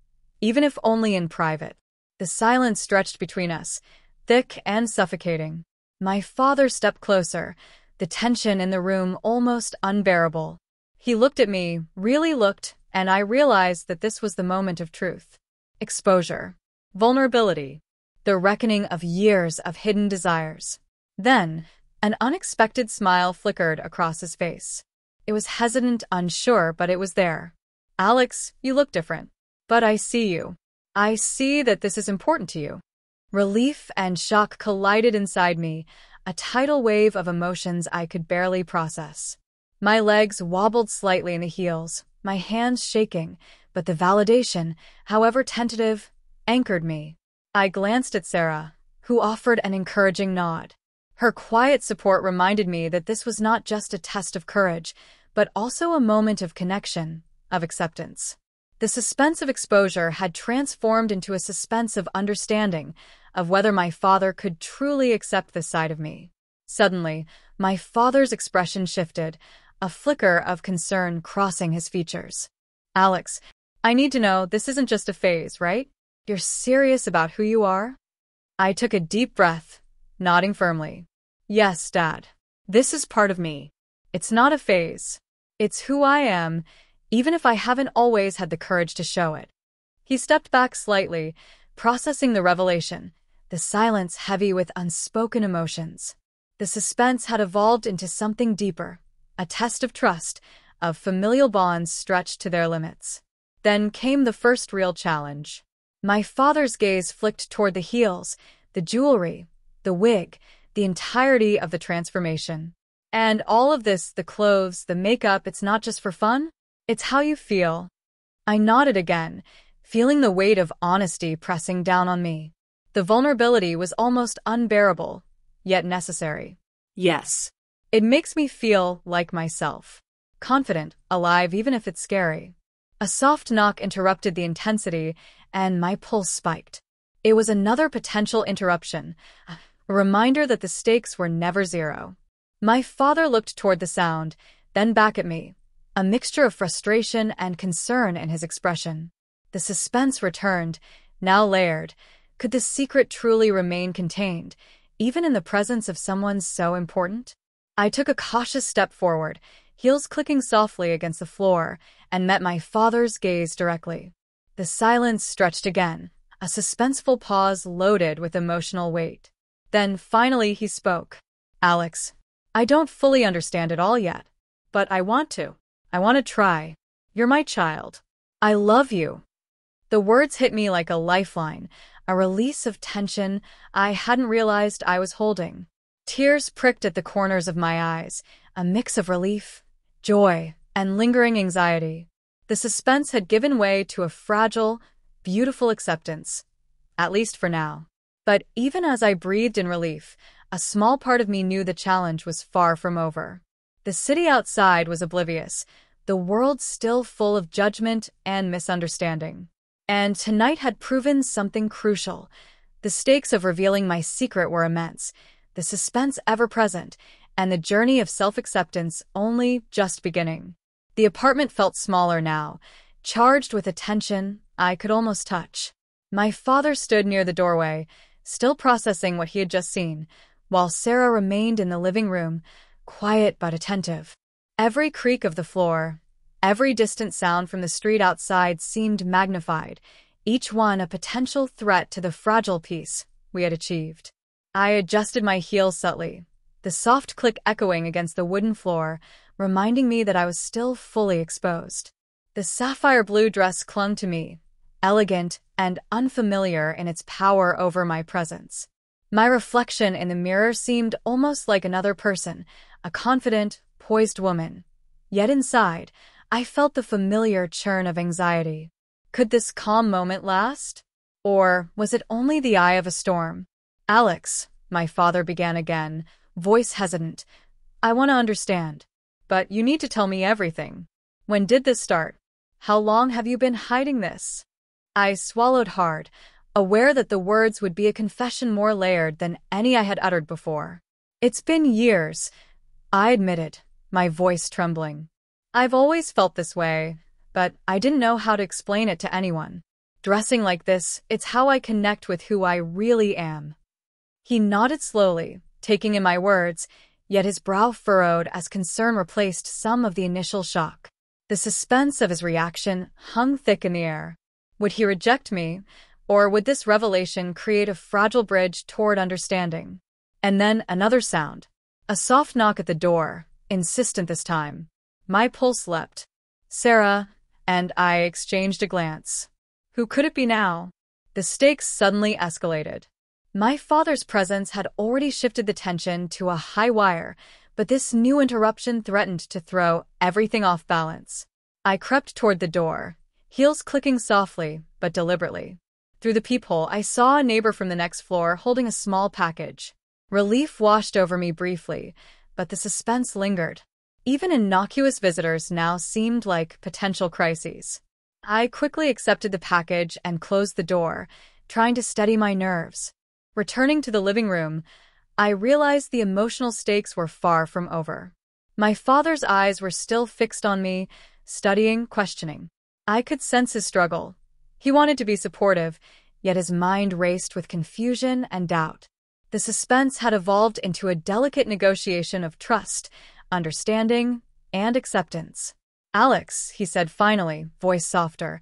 even if only in private. The silence stretched between us, thick and suffocating. My father stepped closer, the tension in the room almost unbearable. He looked at me, really looked, and I realized that this was the moment of truth. Exposure. Vulnerability. The reckoning of years of hidden desires. Then, an unexpected smile flickered across his face. It was hesitant, unsure, but it was there. Alex, you look different. But I see you. I see that this is important to you. Relief and shock collided inside me, a tidal wave of emotions I could barely process. My legs wobbled slightly in the heels, my hands shaking, but the validation, however tentative, anchored me. I glanced at Sarah, who offered an encouraging nod. Her quiet support reminded me that this was not just a test of courage, but also a moment of connection, of acceptance. The suspense of exposure had transformed into a suspense of understanding, of whether my father could truly accept this side of me. Suddenly, my father's expression shifted, a flicker of concern crossing his features. Alex, I need to know this isn't just a phase, right? You're serious about who you are? I took a deep breath, nodding firmly. Yes, Dad. This is part of me. It's not a phase. It's who I am, even if I haven't always had the courage to show it. He stepped back slightly, processing the revelation, the silence heavy with unspoken emotions. The suspense had evolved into something deeper, a test of trust, of familial bonds stretched to their limits. Then came the first real challenge. My father's gaze flicked toward the heels, the jewelry, the wig, the entirety of the transformation. And all of this, the clothes, the makeup, it's not just for fun? It's how you feel. I nodded again, feeling the weight of honesty pressing down on me. The vulnerability was almost unbearable, yet necessary. Yes. It makes me feel like myself. Confident, alive, even if it's scary. A soft knock interrupted the intensity, and my pulse spiked. It was another potential interruption, a reminder that the stakes were never zero. My father looked toward the sound, then back at me, a mixture of frustration and concern in his expression. The suspense returned, now layered. Could the secret truly remain contained, even in the presence of someone so important? I took a cautious step forward, heels clicking softly against the floor, and met my father's gaze directly. The silence stretched again, a suspenseful pause loaded with emotional weight. Then finally he spoke. Alex, I don't fully understand it all yet, but I want to. I want to try. You're my child. I love you. The words hit me like a lifeline, a release of tension I hadn't realized I was holding. Tears pricked at the corners of my eyes, a mix of relief, joy, and lingering anxiety. The suspense had given way to a fragile, beautiful acceptance, at least for now. But even as I breathed in relief, a small part of me knew the challenge was far from over. The city outside was oblivious, the world still full of judgment and misunderstanding. And tonight had proven something crucial. The stakes of revealing my secret were immense, the suspense ever-present, and the journey of self-acceptance only just beginning. The apartment felt smaller now, charged with a tension I could almost touch. My father stood near the doorway, still processing what he had just seen, while Sarah remained in the living room, quiet but attentive. Every creak of the floor, every distant sound from the street outside seemed magnified, each one a potential threat to the fragile peace we had achieved. I adjusted my heels subtly, the soft click echoing against the wooden floor, reminding me that I was still fully exposed. The sapphire blue dress clung to me, elegant and unfamiliar in its power over my presence. My reflection in the mirror seemed almost like another person, a confident, poised woman. Yet inside, I felt the familiar churn of anxiety. Could this calm moment last? Or was it only the eye of a storm? "Alex," my father began again, voice hesitant. "I want to understand. But you need to tell me everything. When did this start? How long have you been hiding this?" I swallowed hard, aware that the words would be a confession more layered than any I had uttered before. "It's been years," I admitted, my voice trembling. "I've always felt this way, but I didn't know how to explain it to anyone. Dressing like this, it's how I connect with who I really am." He nodded slowly, taking in my words, yet his brow furrowed as concern replaced some of the initial shock. The suspense of his reaction hung thick in the air. Would he reject me, or would this revelation create a fragile bridge toward understanding? And then another sound. A soft knock at the door, insistent this time. My pulse leapt. Sarah and I exchanged a glance. Who could it be now? The stakes suddenly escalated. My father's presence had already shifted the tension to a high wire, but this new interruption threatened to throw everything off balance. I crept toward the door, heels clicking softly but deliberately. Through the peephole, I saw a neighbor from the next floor holding a small package. Relief washed over me briefly, but the suspense lingered. Even innocuous visitors now seemed like potential crises. I quickly accepted the package and closed the door, trying to steady my nerves. Returning to the living room, I realized the emotional stakes were far from over. My father's eyes were still fixed on me, studying, questioning. I could sense his struggle. He wanted to be supportive, yet his mind raced with confusion and doubt. The suspense had evolved into a delicate negotiation of trust, understanding, and acceptance. "Alex," he said finally, voice softer,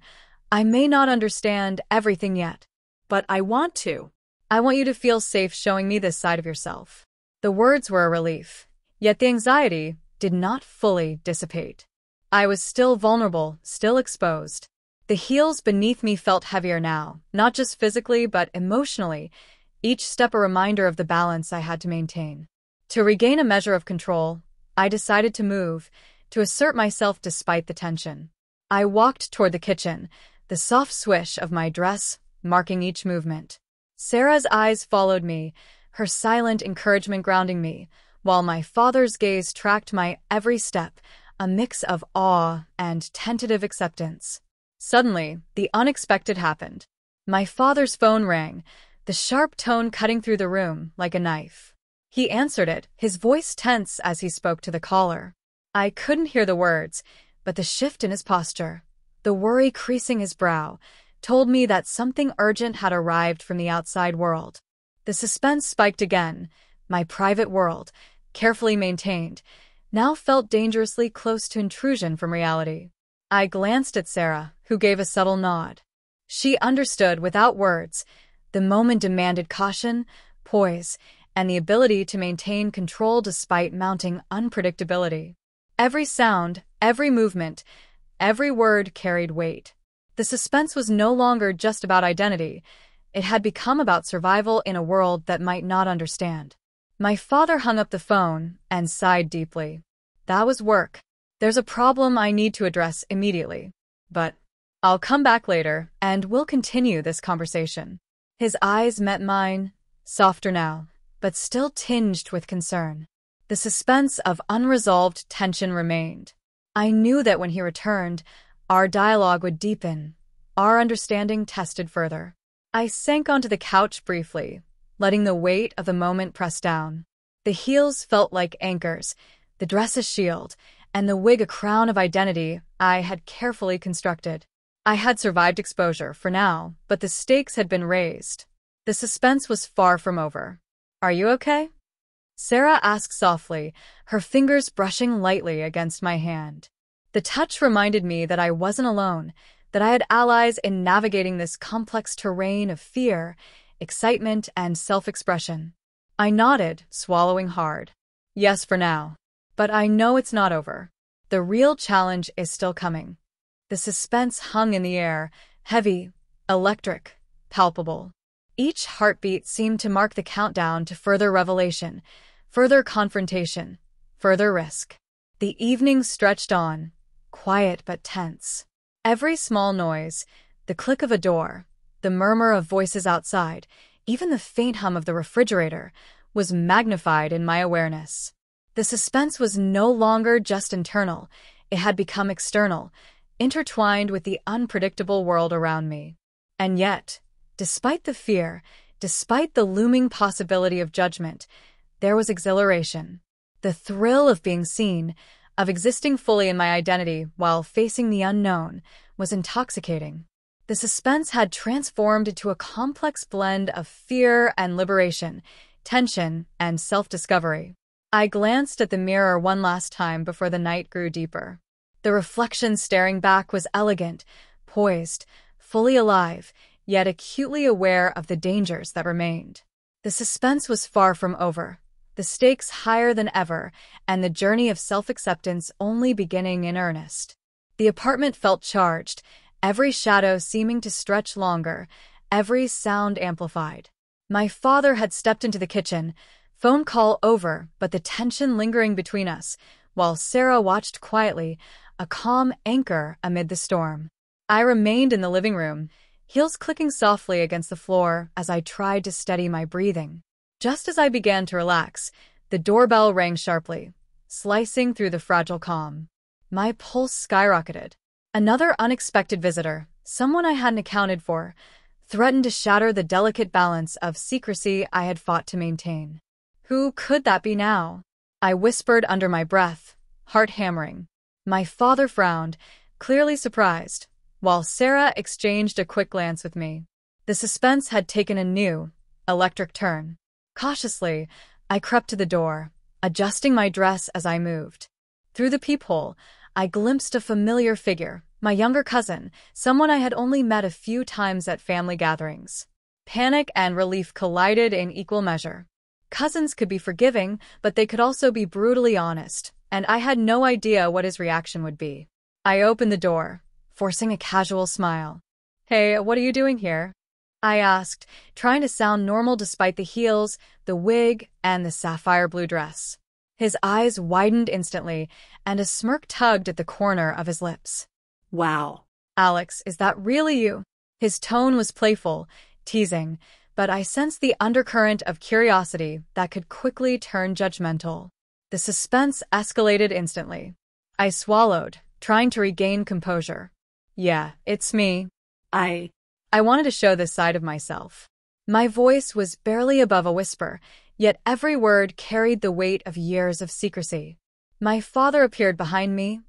"I may not understand everything yet, but I want to. I want you to feel safe showing me this side of yourself." The words were a relief, yet the anxiety did not fully dissipate. I was still vulnerable, still exposed. The heels beneath me felt heavier now, not just physically but emotionally, each step a reminder of the balance I had to maintain. To regain a measure of control, I decided to move, to assert myself despite the tension. I walked toward the kitchen, the soft swish of my dress marking each movement. Sarah's eyes followed me, her silent encouragement grounding me, while my father's gaze tracked my every step, a mix of awe and tentative acceptance. Suddenly, the unexpected happened. My father's phone rang, the sharp tone cutting through the room like a knife. He answered it, his voice tense as he spoke to the caller. I couldn't hear the words, but the shift in his posture, the worry creasing his brow, told me that something urgent had arrived from the outside world. The suspense spiked again. My private world, carefully maintained, now felt dangerously close to intrusion from reality. I glanced at Sarah, who gave a subtle nod. She understood without words. The moment demanded caution, poise, and the ability to maintain control despite mounting unpredictability. Every sound, every movement, every word carried weight. The suspense was no longer just about identity. It had become about survival in a world that might not understand. My father hung up the phone and sighed deeply. That was work. There's a problem I need to address immediately. But I'll come back later, and we'll continue this conversation. His eyes met mine, softer now, but still tinged with concern. The suspense of unresolved tension remained. I knew that when he returned, our dialogue would deepen, our understanding tested further. I sank onto the couch briefly, letting the weight of the moment press down. The heels felt like anchors, the dress a shield, and the wig a crown of identity I had carefully constructed. I had survived exposure for now, but the stakes had been raised. The suspense was far from over. "Are you okay?" Sarah asked softly, her fingers brushing lightly against my hand. The touch reminded me that I wasn't alone, that I had allies in navigating this complex terrain of fear, excitement, and self-expression. I nodded, swallowing hard. "Yes, for now. But I know it's not over. The real challenge is still coming." The suspense hung in the air, heavy, electric, palpable. Each heartbeat seemed to mark the countdown to further revelation, further confrontation, further risk. The evening stretched on, quiet but tense. Every small noise, the click of a door, the murmur of voices outside, even the faint hum of the refrigerator, was magnified in my awareness. The suspense was no longer just internal, it had become external, intertwined with the unpredictable world around me. And yet, despite the fear, despite the looming possibility of judgment, there was exhilaration. The thrill of being seen, of existing fully in my identity while facing the unknown, was intoxicating. The suspense had transformed into a complex blend of fear and liberation, tension and self-discovery. I glanced at the mirror one last time before the night grew deeper. The reflection staring back was elegant, poised, fully alive, yet acutely aware of the dangers that remained. The suspense was far from over, the stakes higher than ever, and the journey of self-acceptance only beginning in earnest. The apartment felt charged, every shadow seeming to stretch longer, every sound amplified. My father had stepped into the kitchen, phone call over, but the tension lingering between us, while Sarah watched quietly, a calm anchor amid the storm. I remained in the living room, heels clicking softly against the floor as I tried to steady my breathing. Just as I began to relax, the doorbell rang sharply, slicing through the fragile calm. My pulse skyrocketed. Another unexpected visitor, someone I hadn't accounted for, threatened to shatter the delicate balance of secrecy I had fought to maintain. Who could that be now? I whispered under my breath, heart hammering. My father frowned, clearly surprised, while Sarah exchanged a quick glance with me. The suspense had taken a new, electric turn. Cautiously, I crept to the door, adjusting my dress as I moved. Through the peephole, I glimpsed a familiar figure, my younger cousin, someone I had only met a few times at family gatherings. Panic and relief collided in equal measure. Cousins could be forgiving, but they could also be brutally honest, and I had no idea what his reaction would be. I opened the door, forcing a casual smile. "Hey, what are you doing here?" I asked, trying to sound normal despite the heels, the wig, and the sapphire blue dress. His eyes widened instantly, and a smirk tugged at the corner of his lips. "Wow. "Alex, is that really you?" His tone was playful, teasing, but I sensed the undercurrent of curiosity that could quickly turn judgmental. The suspense escalated instantly. I swallowed, trying to regain composure. "Yeah, it's me. I wanted to show this side of myself." My voice was barely above a whisper, yet every word carried the weight of years of secrecy. My father appeared behind me,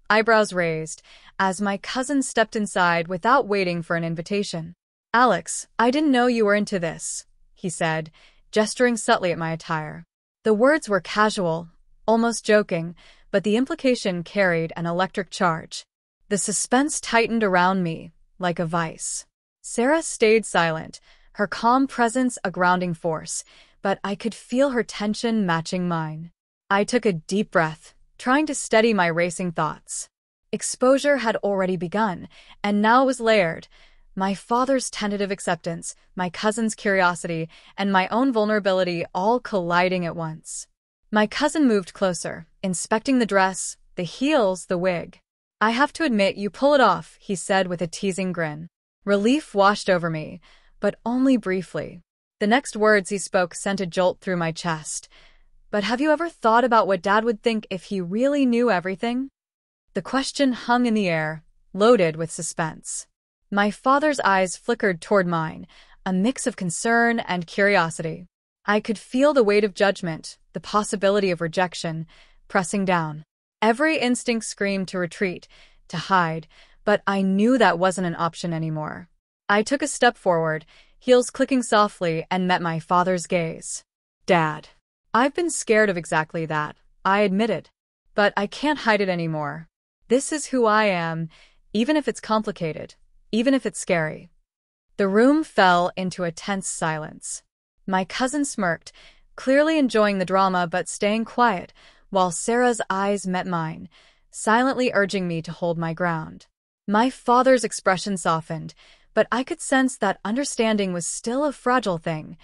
eyebrows raised, as my cousin stepped inside without waiting for an invitation. "Alex, I didn't know you were into this," he said, gesturing subtly at my attire. The words were casual, almost joking, but the implication carried an electric charge. The suspense tightened around me, like a vice. Sarah stayed silent, her calm presence a grounding force, but I could feel her tension matching mine. I took a deep breath, trying to steady my racing thoughts. Exposure had already begun, and now it was layered. My father's tentative acceptance, my cousin's curiosity, and my own vulnerability all colliding at once. My cousin moved closer, inspecting the dress, the heels, the wig. "I have to admit you pull it off," he said with a teasing grin. Relief washed over me, but only briefly. The next words he spoke sent a jolt through my chest. "But have you ever thought about what Dad would think if he really knew everything?" The question hung in the air, loaded with suspense. My father's eyes flickered toward mine, a mix of concern and curiosity. I could feel the weight of judgment, the possibility of rejection, pressing down. Every instinct screamed to retreat, to hide, but I knew that wasn't an option anymore. I took a step forward, heels clicking softly, and met my father's gaze. Dad. I've been scared of exactly that, I admitted. But I can't hide it anymore. This is who I am, even if it's complicated, even if it's scary. The room fell into a tense silence. My cousin smirked, clearly enjoying the drama but staying quiet, while Sarah's eyes met mine, silently urging me to hold my ground. My father's expression softened, but I could sense that understanding was still a fragile thing,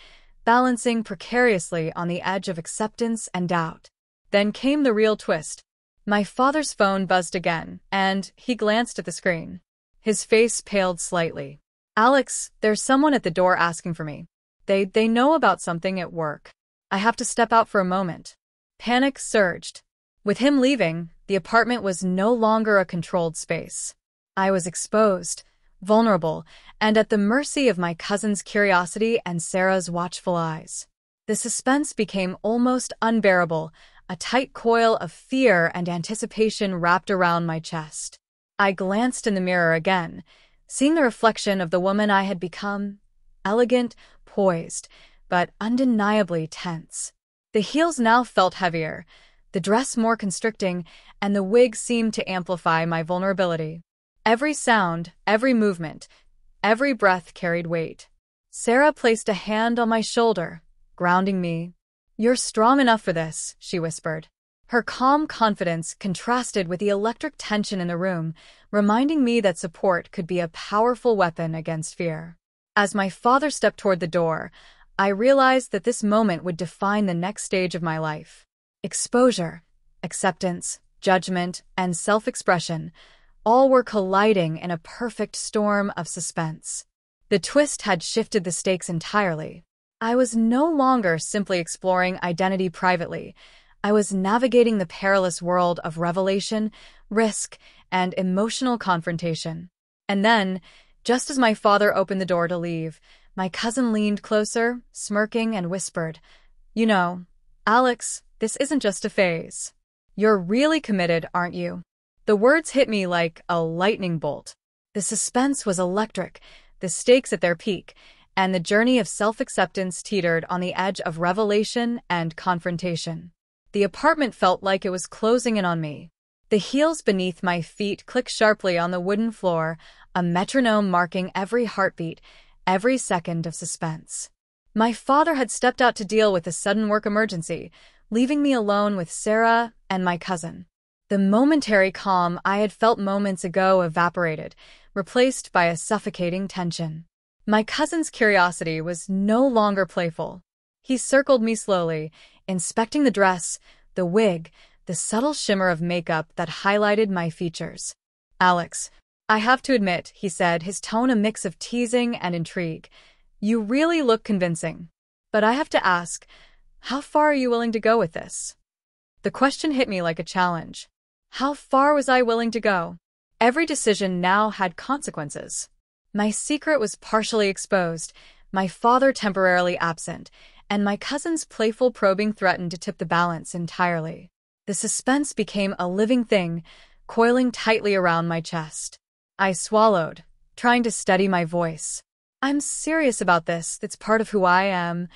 balancing precariously on the edge of acceptance and doubt. Then came the real twist. My father's phone buzzed again, and he glanced at the screen. His face paled slightly. Alex, there's someone at the door asking for me. They know about something at work. I have to step out for a moment. Panic surged. With him leaving, the apartment was no longer a controlled space. I was exposed, vulnerable, and at the mercy of my cousin's curiosity and Sarah's watchful eyes. The suspense became almost unbearable, a tight coil of fear and anticipation wrapped around my chest. I glanced in the mirror again, seeing the reflection of the woman I had become, elegant, poised, but undeniably tense. The heels now felt heavier, the dress more constricting, and the wig seemed to amplify my vulnerability. Every sound, every movement, every breath carried weight. Sarah placed a hand on my shoulder, grounding me. You're strong enough for this, she whispered. Her calm confidence contrasted with the electric tension in the room, reminding me that support could be a powerful weapon against fear. As my father stepped toward the door, I realized that this moment would define the next stage of my life. Exposure, acceptance, judgment, and self-expression, all were colliding in a perfect storm of suspense. The twist had shifted the stakes entirely. I was no longer simply exploring identity privately. I was navigating the perilous world of revelation, risk, and emotional confrontation. And then, just as my father opened the door to leave, my cousin leaned closer, smirking, and whispered, You know, Alex, this isn't just a phase. You're really committed, aren't you? The words hit me like a lightning bolt. The suspense was electric, the stakes at their peak, and the journey of self-acceptance teetered on the edge of revelation and confrontation. The apartment felt like it was closing in on me. The heels beneath my feet clicked sharply on the wooden floor, a metronome marking every heartbeat, every second of suspense. My father had stepped out to deal with a sudden work emergency, leaving me alone with Sarah and my cousin. The momentary calm I had felt moments ago evaporated, replaced by a suffocating tension. My cousin's curiosity was no longer playful. He circled me slowly, inspecting the dress, the wig, the subtle shimmer of makeup that highlighted my features. Alex, I have to admit, he said, his tone a mix of teasing and intrigue. You really look convincing. But I have to ask, how far are you willing to go with this? The question hit me like a challenge. How far was I willing to go? Every decision now had consequences. My secret was partially exposed, my father temporarily absent, and my cousin's playful probing threatened to tip the balance entirely. The suspense became a living thing, coiling tightly around my chest. I swallowed, trying to steady my voice. I'm serious about this, it's part of who I am,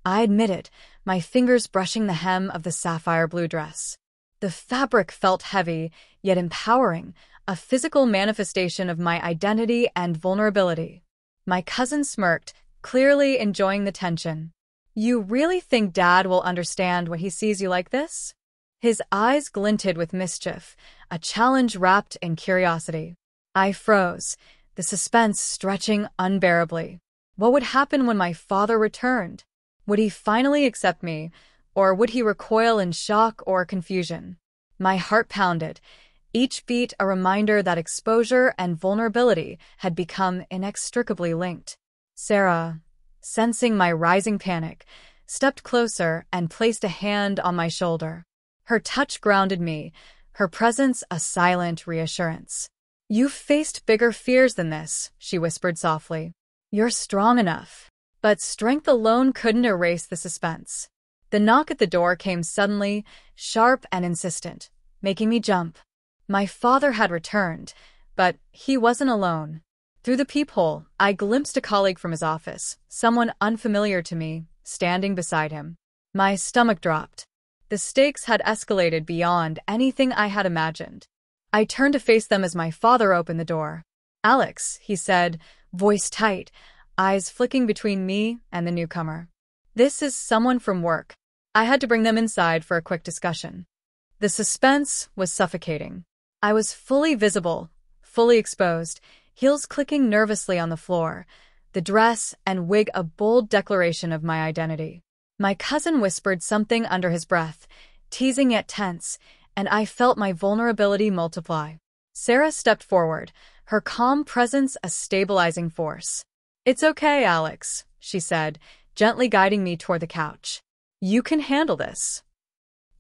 I admitted, my fingers brushing the hem of the sapphire blue dress. The fabric felt heavy, yet empowering, a physical manifestation of my identity and vulnerability. My cousin smirked, clearly enjoying the tension. You really think Dad will understand when he sees you like this? His eyes glinted with mischief, a challenge wrapped in curiosity. I froze, the suspense stretching unbearably. What would happen when my father returned? Would he finally accept me, or would he recoil in shock or confusion? My heart pounded, each beat a reminder that exposure and vulnerability had become inextricably linked. Sarah, sensing my rising panic, stepped closer and placed a hand on my shoulder. Her touch grounded me, her presence a silent reassurance. "You've faced bigger fears than this," she whispered softly. "You're strong enough." But strength alone couldn't erase the suspense. The knock at the door came suddenly, sharp and insistent, making me jump. My father had returned, but he wasn't alone. Through the peephole, I glimpsed a colleague from his office, someone unfamiliar to me, standing beside him. My stomach dropped. The stakes had escalated beyond anything I had imagined. I turned to face them as my father opened the door. "Alex," he said, voice tight, eyes flicking between me and the newcomer. "This is someone from work." I had to bring them inside for a quick discussion. The suspense was suffocating. I was fully visible, fully exposed, heels clicking nervously on the floor, the dress and wig a bold declaration of my identity. My cousin whispered something under his breath, teasing yet tense, and I felt my vulnerability multiply. Sarah stepped forward, her calm presence a stabilizing force. "It's okay, Alex," she said, gently guiding me toward the couch. "You can handle this."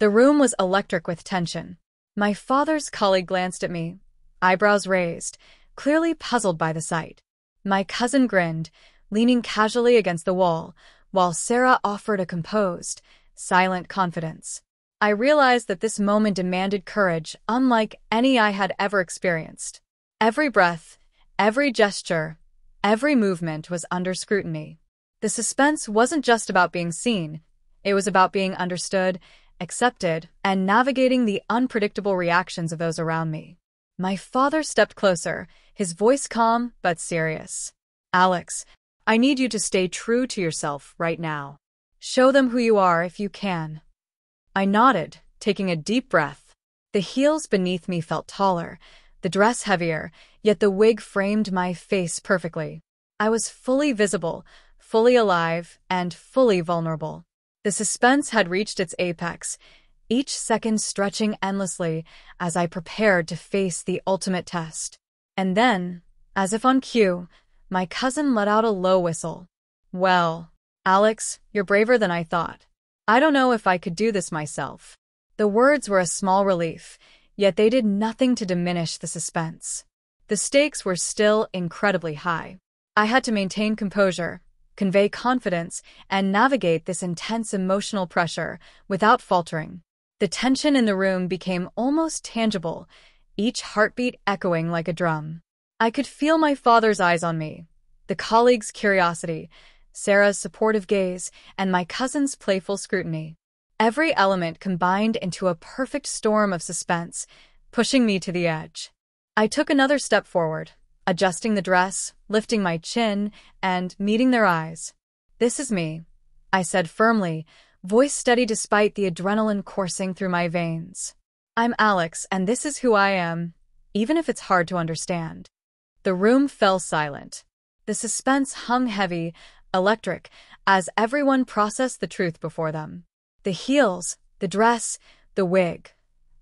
The room was electric with tension. My father's colleague glanced at me, eyebrows raised, clearly puzzled by the sight. My cousin grinned, leaning casually against the wall, while Sarah offered a composed, silent confidence. I realized that this moment demanded courage unlike any I had ever experienced. Every breath, every gesture, every movement was under scrutiny. The suspense wasn't just about being seen, it was about being understood, accepted, and navigating the unpredictable reactions of those around me. My father stepped closer, his voice calm but serious. "Alex, I need you to stay true to yourself right now. Show them who you are if you can." I nodded, taking a deep breath. The heels beneath me felt taller, the dress heavier, yet the wig framed my face perfectly. I was fully visible, fully alive, and fully vulnerable. The suspense had reached its apex, each second stretching endlessly as I prepared to face the ultimate test. And then, as if on cue, my cousin let out a low whistle. "Well, Alex, you're braver than I thought. I don't know if I could do this myself." The words were a small relief, yet they did nothing to diminish the suspense. The stakes were still incredibly high. I had to maintain composure, convey confidence, and navigate this intense emotional pressure without faltering. The tension in the room became almost tangible, each heartbeat echoing like a drum. I could feel my father's eyes on me, the colleagues' curiosity, Sarah's supportive gaze, and my cousin's playful scrutiny. Every element combined into a perfect storm of suspense, pushing me to the edge. I took another step forward, adjusting the dress, lifting my chin, and meeting their eyes. "This is me," I said firmly, voice steady despite the adrenaline coursing through my veins. "I'm Alex, and this is who I am, even if it's hard to understand." The room fell silent. The suspense hung heavy, electric, as everyone processed the truth before them. The heels, the dress, the wig,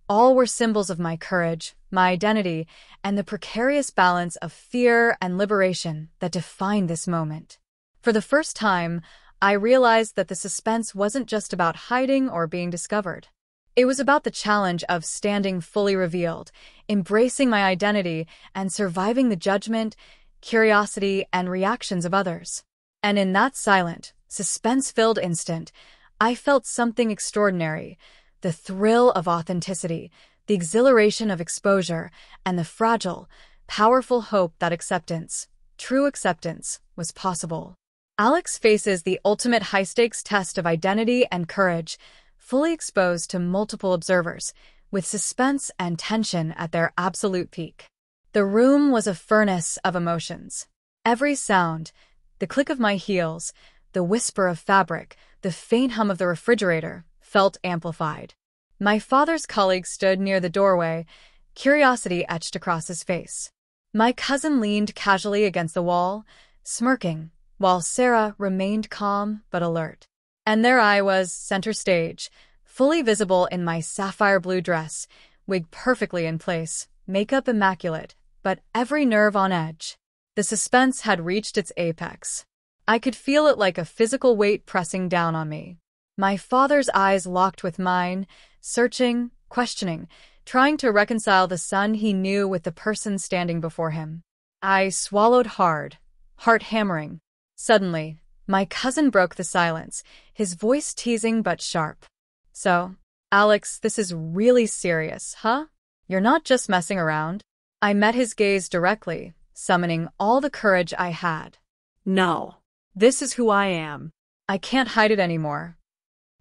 all were symbols of my courage, my identity, and the precarious balance of fear and liberation that defined this moment. For the first time, I realized that the suspense wasn't just about hiding or being discovered. It was about the challenge of standing fully revealed, embracing my identity, and surviving the judgment, curiosity, and reactions of others. And in that silent, suspense-filled instant, I felt something extraordinary, the thrill of authenticity, the exhilaration of exposure, and the fragile, powerful hope that acceptance, true acceptance, was possible. Alex faces the ultimate high-stakes test of identity and courage, fully exposed to multiple observers, with suspense and tension at their absolute peak. The room was a furnace of emotions. Every sound, the click of my heels, the whisper of fabric, the faint hum of the refrigerator, felt amplified. My father's colleague stood near the doorway, curiosity etched across his face. My cousin leaned casually against the wall, smirking, while Sarah remained calm but alert. And there I was, center stage, fully visible in my sapphire blue dress, wig perfectly in place, makeup immaculate, but every nerve on edge. The suspense had reached its apex. I could feel it like a physical weight pressing down on me. My father's eyes locked with mine, searching, questioning, trying to reconcile the son he knew with the person standing before him. I swallowed hard, heart hammering. Suddenly, my cousin broke the silence, his voice teasing but sharp. So, Alex, this is really serious, huh? You're not just messing around? I met his gaze directly, summoning all the courage I had. No. This is who I am. I can't hide it anymore.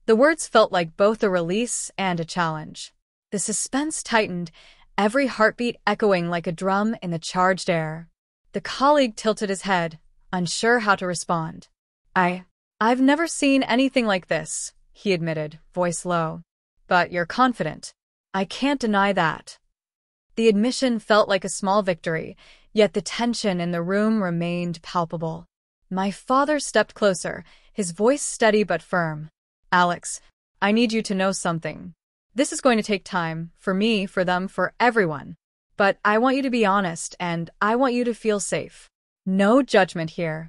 The words felt like both a release and a challenge. The suspense tightened, every heartbeat echoing like a drum in the charged air. The colleague tilted his head, unsure how to respond. I've never seen anything like this, he admitted, voice low. But you're confident. I can't deny that. The admission felt like a small victory, yet the tension in the room remained palpable. My father stepped closer, his voice steady but firm. Alex, I need you to know something. This is going to take time, for me, for them, for everyone. But I want you to be honest, and I want you to feel safe. No judgment here.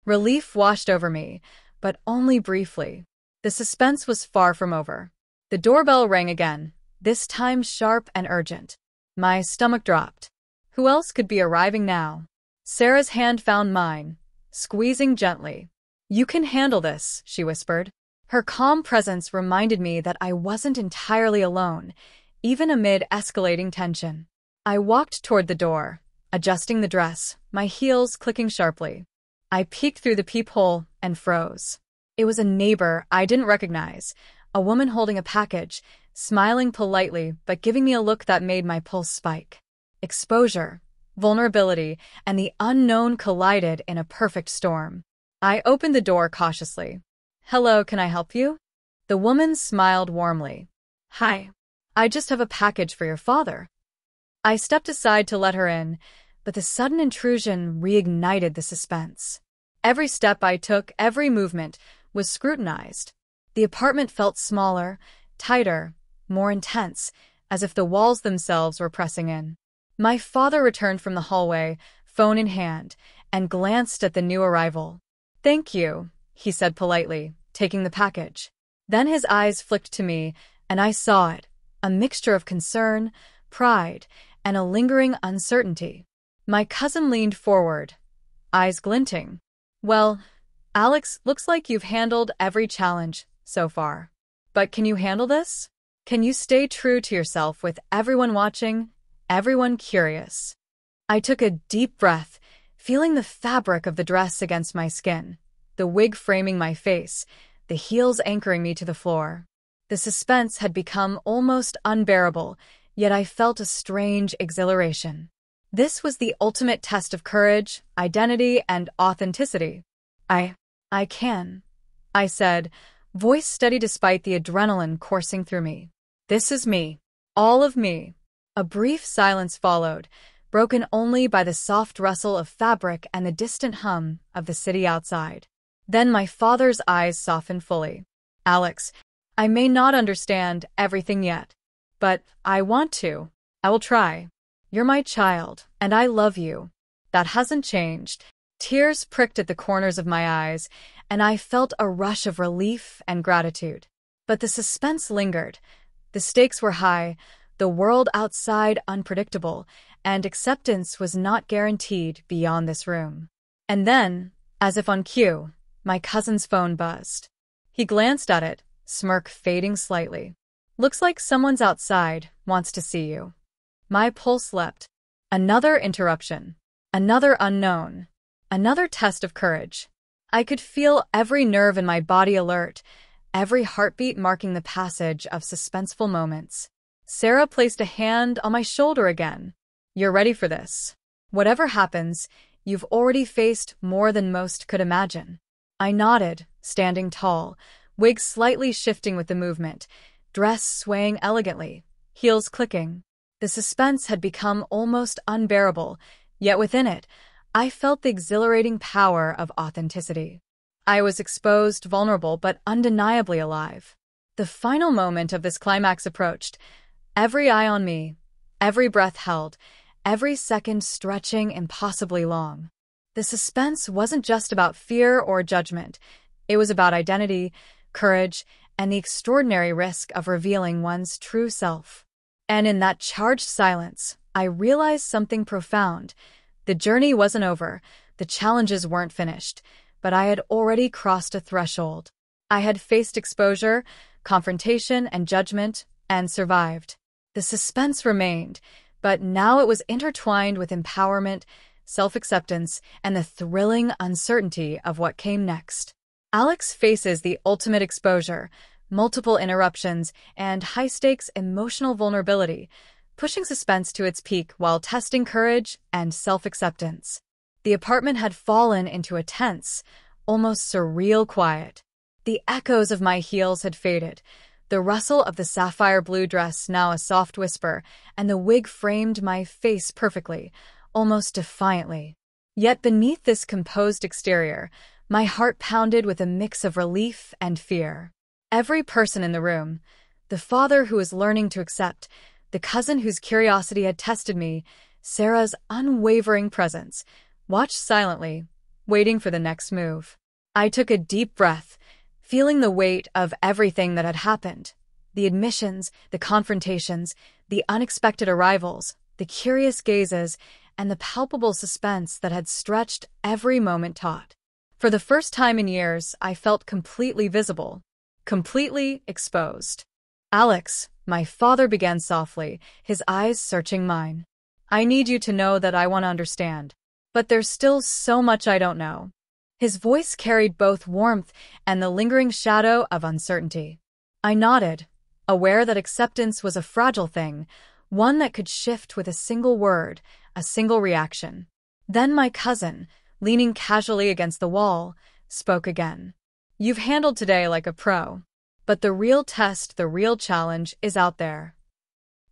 Relief washed over me, but only briefly. The suspense was far from over. The doorbell rang again, this time sharp and urgent. My stomach dropped. Who else could be arriving now? Sarah's hand found mine, squeezing gently. You can handle this, she whispered. Her calm presence reminded me that I wasn't entirely alone, even amid escalating tension. I walked toward the door, adjusting the dress, my heels clicking sharply. I peeked through the peephole and froze. It was a neighbor I didn't recognize, a woman holding a package, smiling politely but giving me a look that made my pulse spike. Exposure, vulnerability, and the unknown collided in a perfect storm. I opened the door cautiously. Hello, can I help you? The woman smiled warmly. Hi. I just have a package for your father. I stepped aside to let her in, but the sudden intrusion reignited the suspense. Every step I took, every movement, was scrutinized. The apartment felt smaller, tighter, more intense, as if the walls themselves were pressing in. My father returned from the hallway, phone in hand, and glanced at the new arrival. Thank you, he said politely, taking the package. Then his eyes flicked to me, and I saw it, a mixture of concern, pride, and a lingering uncertainty. My cousin leaned forward, eyes glinting. Well, Alex, looks like you've handled every challenge so far. But can you handle this? Can you stay true to yourself with everyone watching, everyone curious? I took a deep breath, feeling the fabric of the dress against my skin, the wig framing my face, the heels anchoring me to the floor. The suspense had become almost unbearable, yet I felt a strange exhilaration. This was the ultimate test of courage, identity, and authenticity. I can, I said, voice steady despite the adrenaline coursing through me. This is me. All of me. A brief silence followed, broken only by the soft rustle of fabric and the distant hum of the city outside. Then my father's eyes softened fully. Alex, I may not understand everything yet, but I want to. I will try. You're my child, and I love you. That hasn't changed. Tears pricked at the corners of my eyes, and I felt a rush of relief and gratitude. But the suspense lingered. The stakes were high, the world outside unpredictable, and acceptance was not guaranteed beyond this room. And then, as if on cue, my cousin's phone buzzed. He glanced at it, smirk fading slightly. Looks like someone's outside, wants to see you. My pulse leapt. Another interruption. Another unknown. Another test of courage. I could feel every nerve in my body alert, every heartbeat marking the passage of suspenseful moments. Sarah placed a hand on my shoulder again. You're ready for this. Whatever happens, you've already faced more than most could imagine. I nodded, standing tall, wig slightly shifting with the movement, dress swaying elegantly, heels clicking. The suspense had become almost unbearable, yet within it, I felt the exhilarating power of authenticity. I was exposed, vulnerable, but undeniably alive. The final moment of this climax approached, every eye on me, every breath held, every second stretching impossibly long. The suspense wasn't just about fear or judgment. It was about identity, courage, and the extraordinary risk of revealing one's true self. And in that charged silence, I realized something profound. The journey wasn't over, the challenges weren't finished, but I had already crossed a threshold. I had faced exposure, confrontation, and judgment, and survived. The suspense remained, but now it was intertwined with empowerment, self-acceptance, and the thrilling uncertainty of what came next. Alex faces the ultimate exposure, multiple interruptions, and high-stakes emotional vulnerability, pushing suspense to its peak while testing courage and self-acceptance. The apartment had fallen into a tense, almost surreal quiet. The echoes of my heels had faded, the rustle of the sapphire blue dress now a soft whisper, and the wig framed my face perfectly, almost defiantly. Yet beneath this composed exterior, my heart pounded with a mix of relief and fear. Every person in the room, the father who was learning to accept, the cousin whose curiosity had tested me, Sarah's unwavering presence, watched silently, waiting for the next move. I took a deep breath, feeling the weight of everything that had happened. The admissions, the confrontations, the unexpected arrivals, the curious gazes, and the palpable suspense that had stretched every moment taut. For the first time in years, I felt completely visible, completely exposed. "Alex," my father began softly, his eyes searching mine. "I need you to know that I want to understand. But there's still so much I don't know." His voice carried both warmth and the lingering shadow of uncertainty. I nodded, aware that acceptance was a fragile thing, one that could shift with a single word, a single reaction. Then my cousin, leaning casually against the wall, spoke again. "You've handled today like a pro. But the real test, the real challenge, is out there."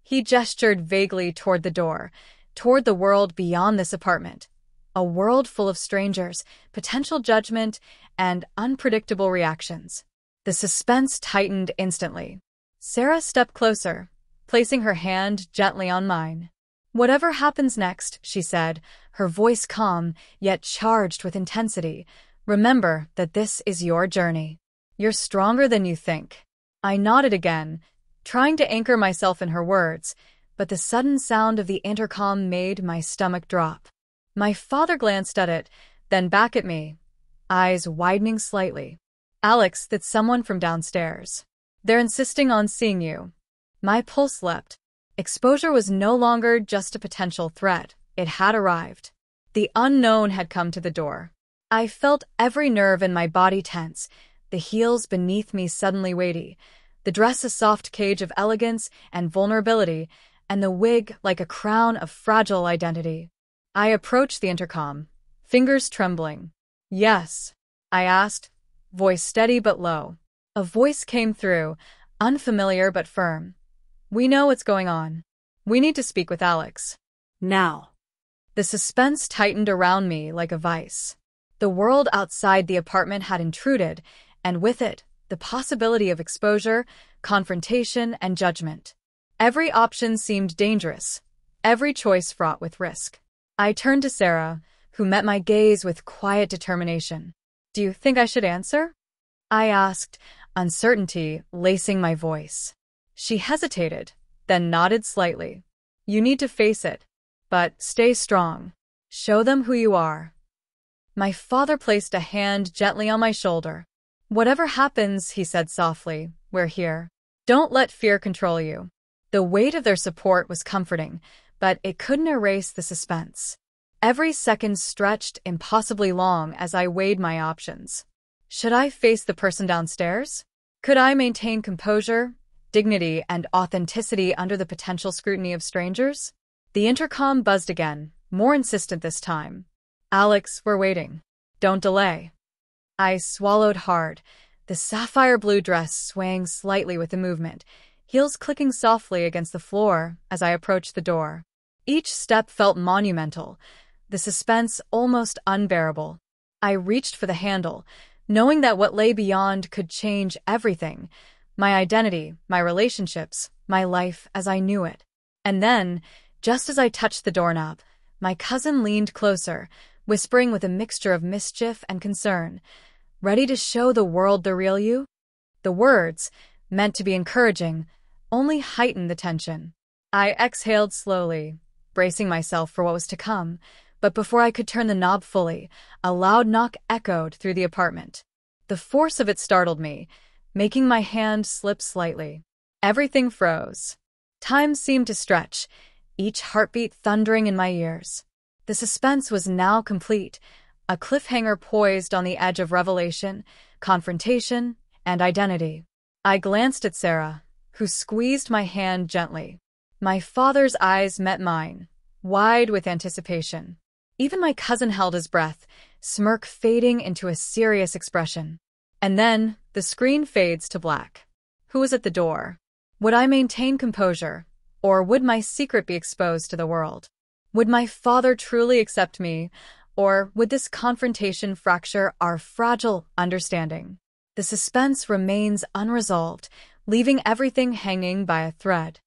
He gestured vaguely toward the door, toward the world beyond this apartment. A world full of strangers, potential judgment, and unpredictable reactions. The suspense tightened instantly. Sarah stepped closer, placing her hand gently on mine. "Whatever happens next," she said, her voice calm, yet charged with intensity, "remember that this is your journey. You're stronger than you think." I nodded again, trying to anchor myself in her words, but the sudden sound of the intercom made my stomach drop. My father glanced at it, then back at me, eyes widening slightly. "Alex, that's someone from downstairs. They're insisting on seeing you." My pulse leapt. Exposure was no longer just a potential threat. It had arrived. The unknown had come to the door. I felt every nerve in my body tense, the heels beneath me suddenly weighty, the dress a soft cage of elegance and vulnerability, and the wig like a crown of fragile identity. I approached the intercom, fingers trembling. "Yes?" I asked, voice steady but low. A voice came through, unfamiliar but firm. "We know what's going on. We need to speak with Alex. Now." The suspense tightened around me like a vice. The world outside the apartment had intruded, and with it, the possibility of exposure, confrontation, and judgment. Every option seemed dangerous, every choice fraught with risk. I turned to Sarah, who met my gaze with quiet determination. "Do you think I should answer?" I asked, uncertainty lacing my voice. She hesitated, then nodded slightly. "You need to face it, but stay strong. Show them who you are." My father placed a hand gently on my shoulder. "Whatever happens," he said softly, "we're here. Don't let fear control you." The weight of their support was comforting, but it couldn't erase the suspense. Every second stretched impossibly long as I weighed my options. Should I face the person downstairs? Could I maintain composure, dignity, and authenticity under the potential scrutiny of strangers? The intercom buzzed again, more insistent this time. "Alex, we're waiting. Don't delay." I swallowed hard, the sapphire blue dress swaying slightly with the movement, heels clicking softly against the floor as I approached the door. Each step felt monumental, the suspense almost unbearable. I reached for the handle, knowing that what lay beyond could change everything, my identity, my relationships, my life as I knew it. And then, just as I touched the doorknob, my cousin leaned closer, whispering with a mixture of mischief and concern, "Ready to show the world the real you?" The words, meant to be encouraging, only heightened the tension. I exhaled slowly, bracing myself for what was to come, but before I could turn the knob fully, a loud knock echoed through the apartment. The force of it startled me, making my hand slip slightly. Everything froze. Time seemed to stretch, each heartbeat thundering in my ears. The suspense was now complete, a cliffhanger poised on the edge of revelation, confrontation, and identity. I glanced at Sarah, who squeezed my hand gently. My father's eyes met mine, wide with anticipation. Even my cousin held his breath, smirk fading into a serious expression. And then, the screen fades to black. Who was at the door? Would I maintain composure, or would my secret be exposed to the world? Would my father truly accept me, or would this confrontation fracture our fragile understanding? The suspense remains unresolved, leaving everything hanging by a thread.